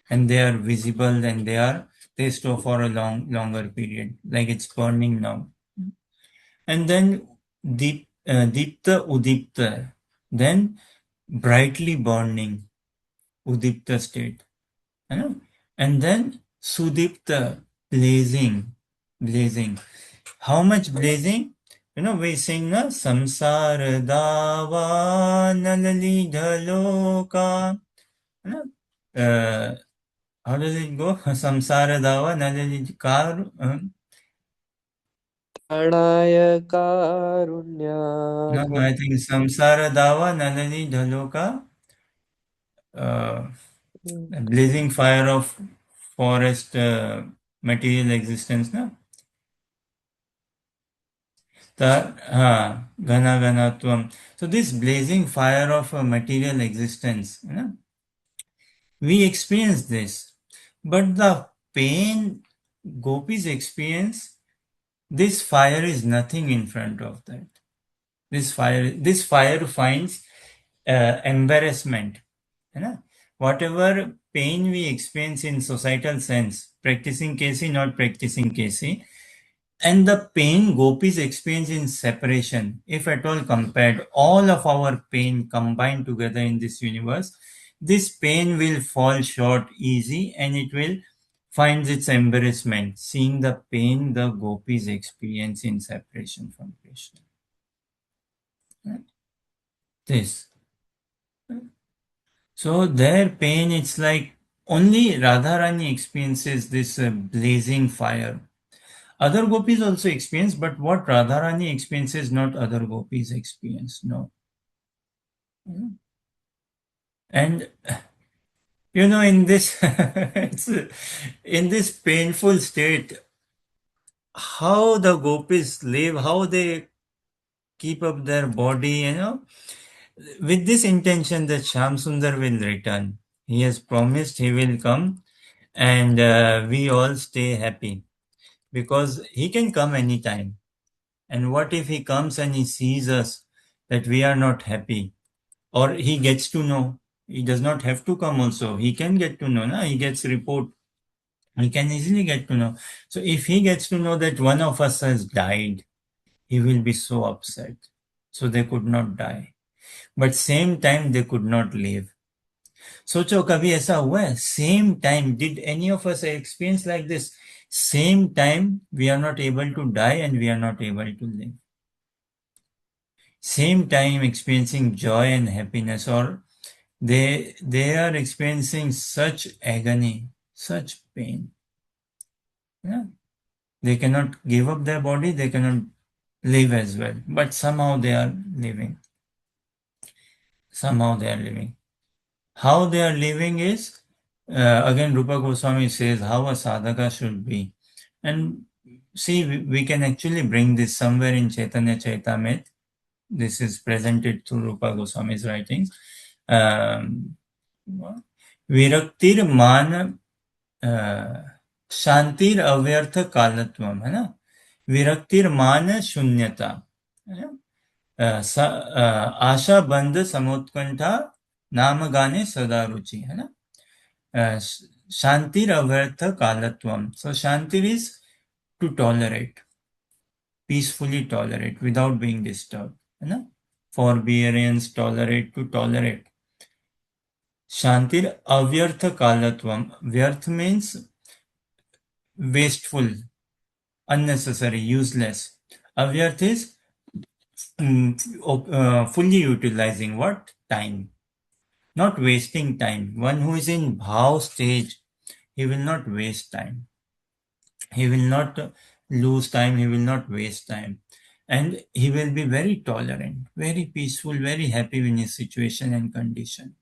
And they are visible and they store for a longer period, like it's burning now. And then Deepta Udipta, then brightly burning, Udipta state. You know? And then Sudipta, blazing. How much blazing? You know, we sing na samsara dava nalali dhaloka. You know, how does it go? Samsara dava nalali kar. Pranaya No, Karunyad. I think samsara dava nalali dhaloka. Uh, blazing fire of forest material existence. Na? Ghana Ghanatvam. So this blazing fire of a material existence, we experience this. But the pain gopis experience, this fire is nothing in front of that. This fire finds embarrassment. Whatever pain we experience in societal sense, practicing kesi, not practicing kesi, and the pain gopis experience in separation, if at all compared, all of our pain combined together in this universe, this pain will fall short easy and it will find its embarrassment, seeing the pain the gopis experience in separation from Krishna. This. So their pain, it's like only Radharani experiences this blazing fire. Other gopis also experience, but what Radharani experiences, not other gopis experience. No. And in this in this painful state, how the gopis live, how they keep up their body, with this intention that Sham Sundar will return. He has promised he will come, and we all stay happy because he can come anytime. And what if he comes and he sees us that we are not happy, or he gets to know? He does not have to come also. He can get to know. He gets report. He can easily get to know. So if he gets to know that one of us has died, he will be so upset. So they could not die. But same time they could not live. सोचो कभी ऐसा हुआ है same time did any of us experience like this same time we are not able to die and we are not able to live, same time experiencing joy and happiness, or they are experiencing such agony, such pain. They cannot give up their body, they cannot live as well, but somehow they are living. How they are living is, again Rupa Goswami says how a sadhaka should be. And see, we can actually bring this somewhere in Chaitanya Chaitamrit. This is presented through Rupa Goswami's writings. Viraktir man शांतिर अव्यर्थ कालत्वम, है ना. विरक्तिर मान शून्यता, आशा बंध समुत्कंठा नाम गाने सदा रुचि, है ना. Shantir avartha kalatvam. So Shantir is to tolerate, peacefully tolerate without being disturbed. Forbearance, tolerate, to tolerate. Shantir avyartha kalatvam. Vyarth means wasteful, unnecessary, useless. Avyarth is fully utilizing what? Time. Not wasting time. One who is in bhav stage, he will not waste time. He will not lose time. He will not waste time. And he will be very tolerant, very peaceful, very happy in his situation and condition.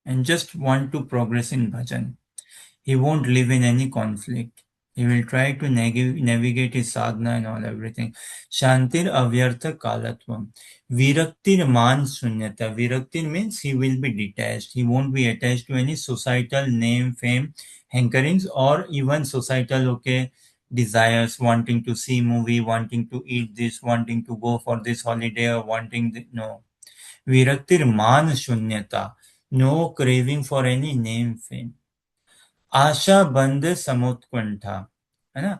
And just want to progress in bhajan. He won't live in any conflict. He will try to navigate his sadhana and all everything. Shantir avyartha kalatvam. Viraktir man sunyata. Viraktir means he will be detached. He won't be attached to any societal name, fame, hankerings, or even societal desires, wanting to see movie, wanting to eat this, wanting to go for this holiday, or wanting no. Viraktir man shunyata. No craving for any name, fame. आशा बंद समुत्कंठा, है ना.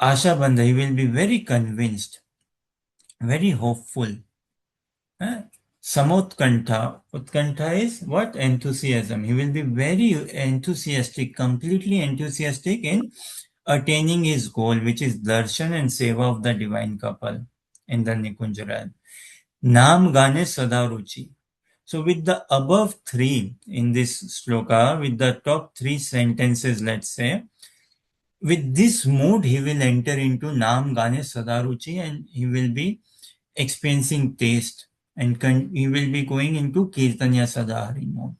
आशा बंद, he will be very convinced, very hopeful. Samotkantha, utkantha is what? Enthusiasm. He will be very enthusiastic, completely enthusiastic in attaining his goal, which is darshan and seva of the divine couple in the Nikunjara. Naam gane sada ruchi. So with the above three in this sloka, with the top three sentences, let's say, with this mood, he will enter into Nam Gane Sadaruchi and he will be experiencing taste, and he will be going into Kirtanya Sadahari mode.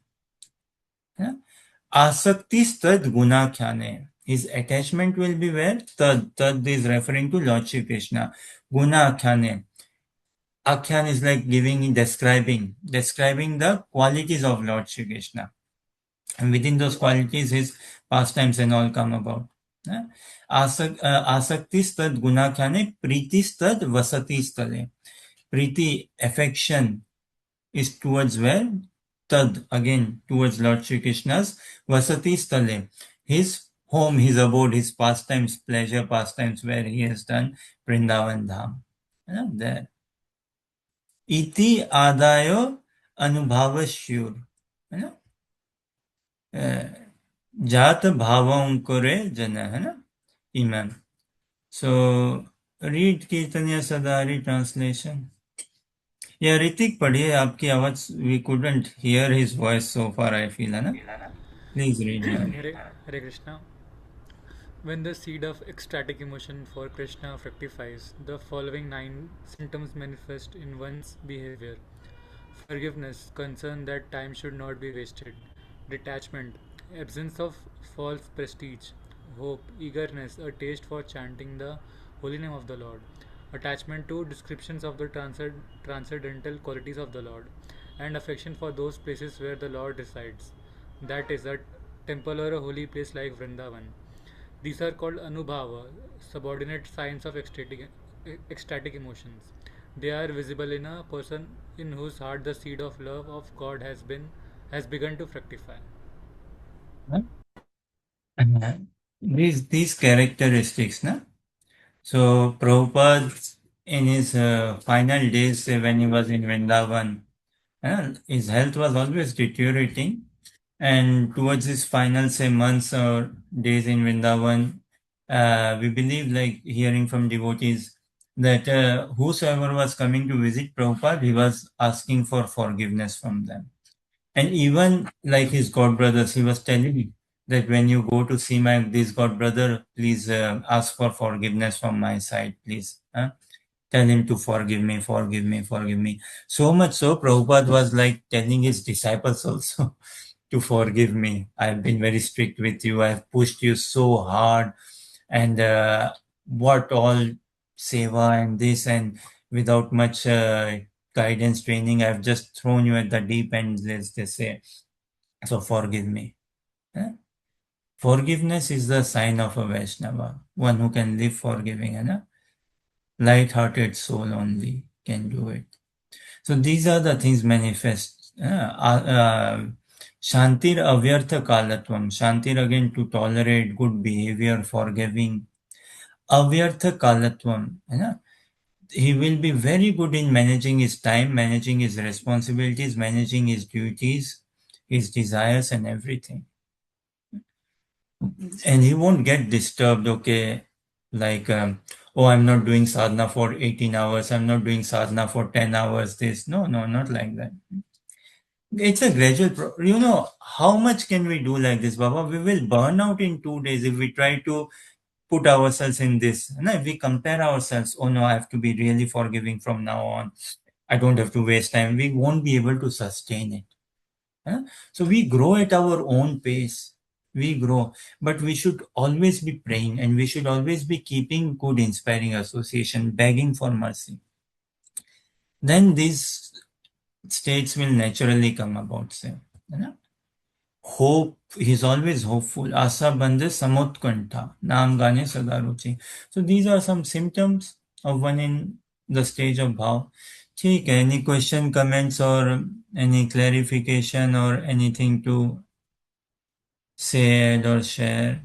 Asakti Stad Guna Khyane. His attachment will be where? Tad. Tad is referring to Lord Shri Krishna. Guna akhyane. Akhyan is like describing the qualities of Lord Shri Krishna. And within those qualities, his pastimes and all come about. Asaktis tad gunakhane, pritis tad vasati stale. Priti, affection, is towards where? Tad, again, towards Lord Shri Krishna's vasati stale. His home, his abode, his pastimes, pleasure pastimes, where he has done Vrindavan Dham. There. Iti adayo anubhavasyur. जात भावों करे जन है ना imam. So read Kirtanya Sadari translation. Yeah, Ritik पढ़िए आपकी आवाज, we couldn't hear his voice so far, I feel, है ना? Please read. Hare Krishna. When the seed of ecstatic emotion for Krishna fructifies, the following 9 symptoms manifest in one's behavior: forgiveness, concern that time should not be wasted; detachment, absence of false prestige; hope, eagerness, a taste for chanting the holy name of the Lord; attachment to descriptions of the transcendental qualities of the Lord; and affection for those places where the Lord resides, that is, a temple or a holy place like Vrindavan. These are called anubhava, subordinate signs of ecstatic emotions. They are visible in a person in whose heart the seed of love of God has begun to fructify. These characteristics, na? So Prabhupada, in his final days when he was in Vrindavan, his health was always deteriorating, and towards his final months or days in Vrindavan, we believe, like hearing from devotees, that whosoever was coming to visit Prabhupada, he was asking for forgiveness from them. And even like his god brothers, he was telling me that when you go to see this god brother, please ask for forgiveness from my side, please. Tell him to forgive me, forgive me, forgive me. So much so, Prabhupada was like telling his disciples also to forgive me. I've been very strict with you. I've pushed you so hard. And what all seva and this, and without much guidance training, I've just thrown you at the deep end, as they say. So forgive me. Forgiveness is the sign of a Vaishnava, one who can live forgiving. Light-hearted soul only can do it. So these are the things manifest. Shantir avyartha kalatvam. Shantir, again, to tolerate, good behavior, forgiving. Avyartha kalatvam. He will be very good in managing his time, managing his responsibilities, managing his duties, his desires, and everything. And he won't get disturbed, okay, like, oh, I'm not doing sadhana for 18 hours, I'm not doing sadhana for 10 hours, this. No, not like that. It's a gradual, how much can we do like this, Baba? We will burn out in 2 days if we try to put ourselves in this. And if we compare ourselves, oh no, I have to be really forgiving from now on. I don't have to waste time. We won't be able to sustain it. So we grow at our own pace. We grow, but we should always be praying, and we should always be keeping good, inspiring association, begging for mercy. Then these states will naturally come about. Say, hope. He's always hopeful. Asa bande samotkanta. Naam gane sada ruchi. So these are some symptoms of one in the stage of bhav. ठीक है, any question, comments, or any clarification or anything to say or share?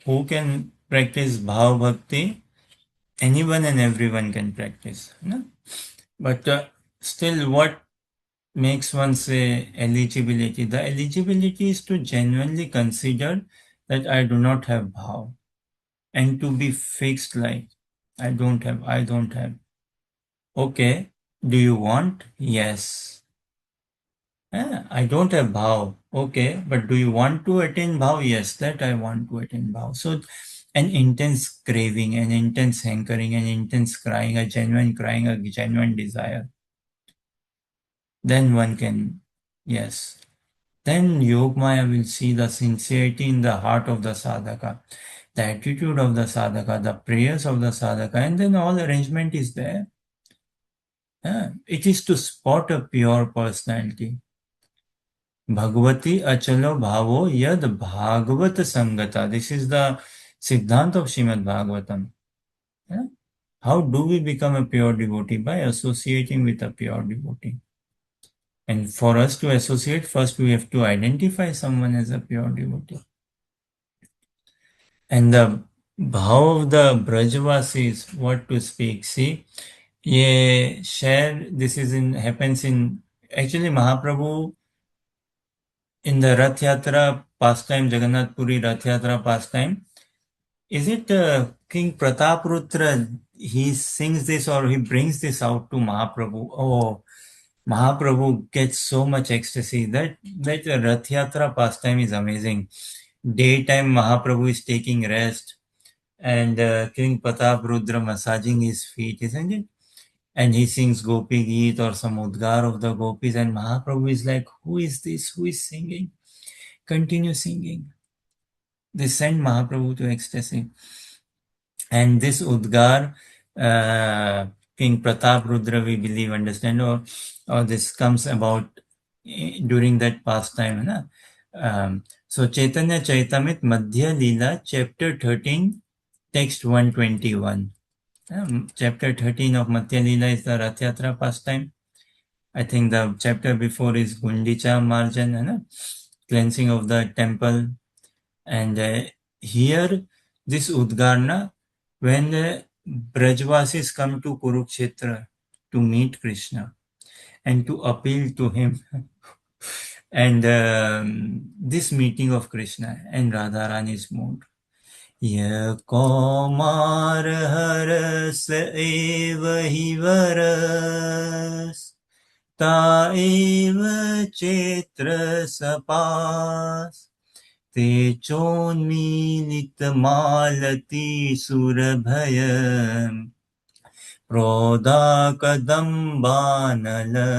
Who can practice Bhava Bhakti? Anyone and everyone can practice. No? But still, what makes one say eligibility? The eligibility is to genuinely consider that I do not have bhav, and to be fixed like I don't have. Okay, do you want? Yes. I don't have bhav. Okay, but do you want to attain bhav? Yes, that I want to attain bhav. So an intense craving, an intense hankering, an intense crying, a genuine desire. Then one can Yes. Then Yogmaya will see the sincerity in the heart of the sadhaka, the attitude of the sadhaka, the prayers of the sadhaka, and then all arrangement is there. It is to spot a pure personality. Bhagavati achalo bhavo yad bhagavat sangata. This is the Siddhant of Srimad Bhagavatam. How do we become a pure devotee? By associating with a pure devotee. And for us to associate, first we have to identify someone as a pure devotee. And the bhav of the Brajavasis, what to speak. See, ye share, this is happens in, actually Mahaprabhu in the Rath Yatra pastime, Jagannath Puri Rath Yatra pastime, is it King Prataprutra, he sings this or he brings this out to Mahaprabhu? Oh, Mahaprabhu gets so much ecstasy. That Rath Yatra pastime is amazing. Daytime Mahaprabhu is taking rest and King Pratap massaging his feet, isn't it? And he sings Gopi Geet or some Udgar of the Gopis, and Mahaprabhu is like, who is this? Who is singing? Continue singing. They send Mahaprabhu to ecstasy. And this Udgar, King Pratap Rudra, we believe, understand, or this comes about during that pastime. So Chaitanya Chaitamit Madhya Leela, chapter 13, text 121. Chapter 13 of Madhya Leela is the Rath Yatra pastime. I think the chapter before is Gundicha Marjan, cleansing of the temple. And here, this Udgarna, when the Brajvasis come to Kurukshetra to meet Krishna and to appeal to him, and this meeting of Krishna and Radharani's mood. Ye Komar Haras Eva Hivaras Ta Eva Chetra Sapas Te Chonmilit Malati Surabhaya Proda Kadambanala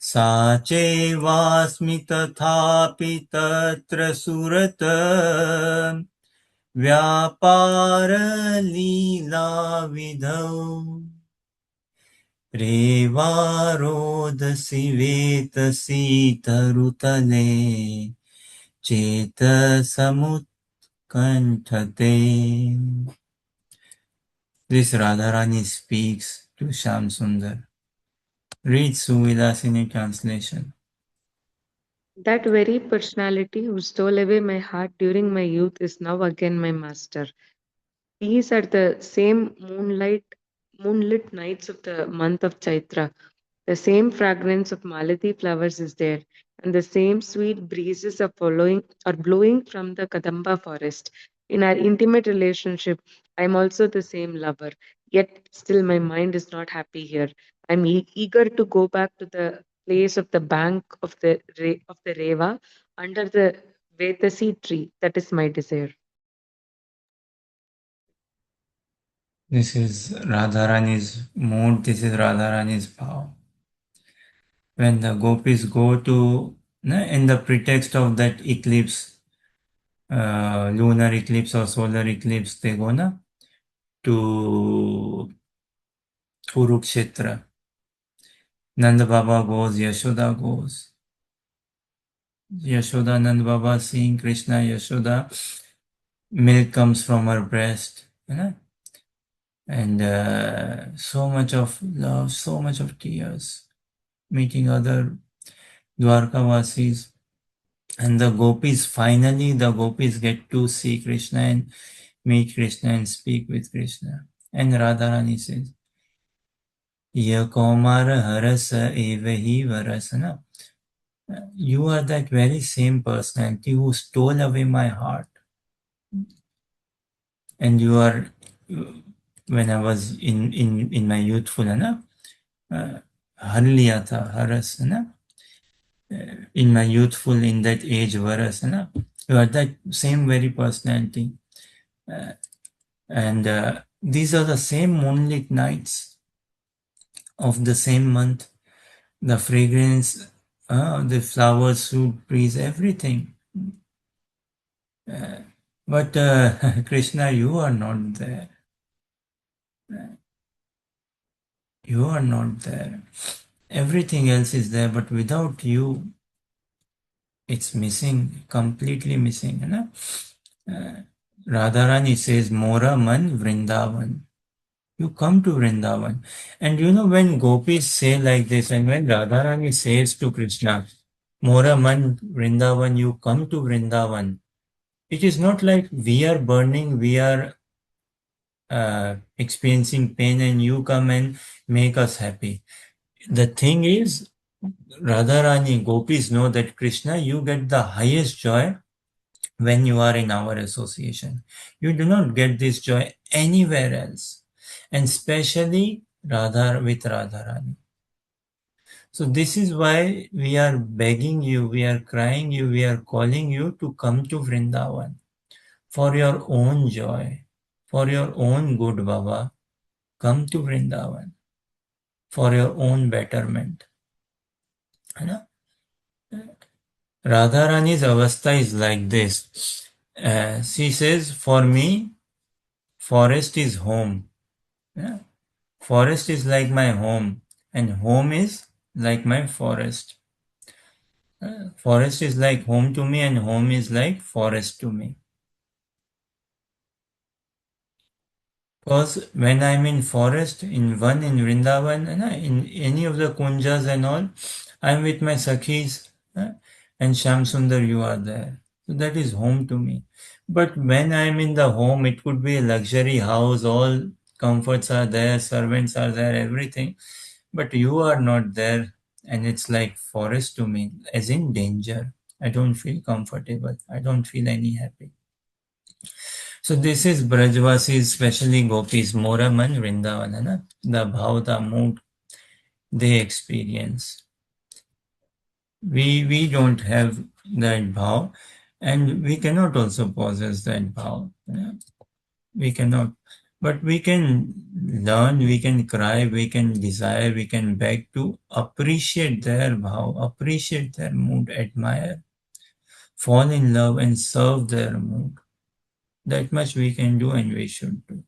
सा चैवास्मि तथापि तत्र सुरत व्यापारलीलाविधौ रेवारोदसि वेतसि तरुतले चेतसमुत्कण्ठते. This Radharani speaks to Shyam Sundar. Read Suvilasini translation. That very personality who stole away my heart during my youth is now again my master. These are the same moonlit nights of the month of Chaitra. The same fragrance of malati flowers is there, and the same sweet breezes are blowing from the Kadamba forest. In our intimate relationship, I am also the same lover, yet still my mind is not happy here. I'm eager to go back to the place of the bank of the Reva under the Vetasi tree. That is my desire. This is Radharani's mood, this is Radharani's bhav. When the gopis go to, in the pretext of that eclipse, lunar eclipse or solar eclipse, they go to Kurukshetra. Nanda Baba goes, Yashoda goes. Yashoda, Nanda Baba seeing Krishna, Yashoda, milk comes from her breast. And so much of love, so much of tears, meeting other Dwarkavasis. And the gopis, finally the gopis get to see Krishna and meet Krishna and speak with Krishna. And Radharani says, Ya Komara Harasa Evahi Varasana. You are that very same personality who stole away my heart. And you are, when I was in my youthful, har liya tha, haras, in my youthful, in that age, varas, you are that same very personality. And these are the same moonlit nights of the same month. the fragrance, the flowers, fruit, trees, everything. But Krishna, you are not there. You are not there. Everything else is there, but without you, it's missing, completely missing. You know? Radharani says, Mora man Vrindavan. You come to Vrindavan. And you know, when gopis say like this, and when Radharani says to Krishna, Mora man Vrindavan, you come to Vrindavan, it is not like we are burning, we are experiencing pain, and you come and make us happy. The thing is, Radharani, gopis know that Krishna, you get the highest joy when you are in our association. You do not get this joy anywhere else, and especially with Radharani. So this is why we are begging you, we are crying you, we are calling you to come to Vrindavan for your own joy, for your own good, Baba. Come to Vrindavan for your own betterment. है ना? Radharani's avastha is like this. She says, for me, forest is home. Yeah? Forest is like my home, and home is like my forest. Forest is like home to me, and home is like forest to me. Because when I'm in forest, in Vrindavan, in any of the kunjas and all, I'm with my sakhis, and Sham Sundar, you are there. So that is home to me. But when I'm in the home, it could be a luxury house, all comforts are there, servants are there, everything. But you are not there, and it's like forest to me, as in danger. I don't feel comfortable. I don't feel any happy. So this is Brajvasis, especially Gopis, Moram and Vrindavan, the bhav, the mood they experience. We don't have that bhav, and we cannot also possess that bhav. We cannot. But we can learn, we can cry, we can desire, we can beg to appreciate their bhav, appreciate their mood, admire, fall in love and serve their mood. That much we can do and we should do.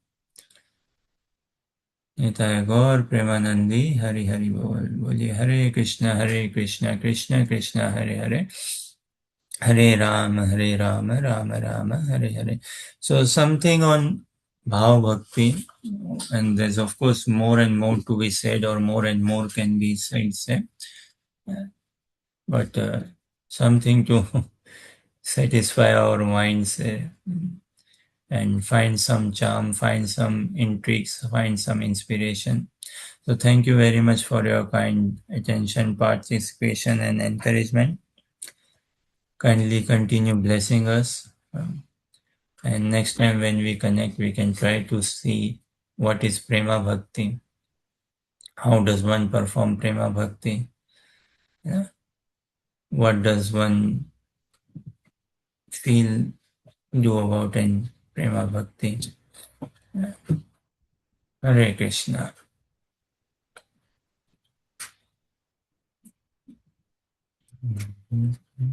Nitai गौर प्रेमानंदी हरि हरि बोल बोलिए हरे Krishna Krishna Krishna Hare Hare Hare Ram Ram Ram Hare Hare. So something on Bhava Bhakti, and there's of course more and more to be said, or more and more can be said, but something to satisfy our minds and find some charm, find some intrigues, find some inspiration. So thank you very much for your kind attention, participation, and encouragement. Kindly continue blessing us. And next time when we connect, we can try to see what is Prema Bhakti. How does one perform Prema Bhakti? Yeah? What does one feel, do about in Prema Bhakti? Yeah. Hare Krishna. Mm-hmm.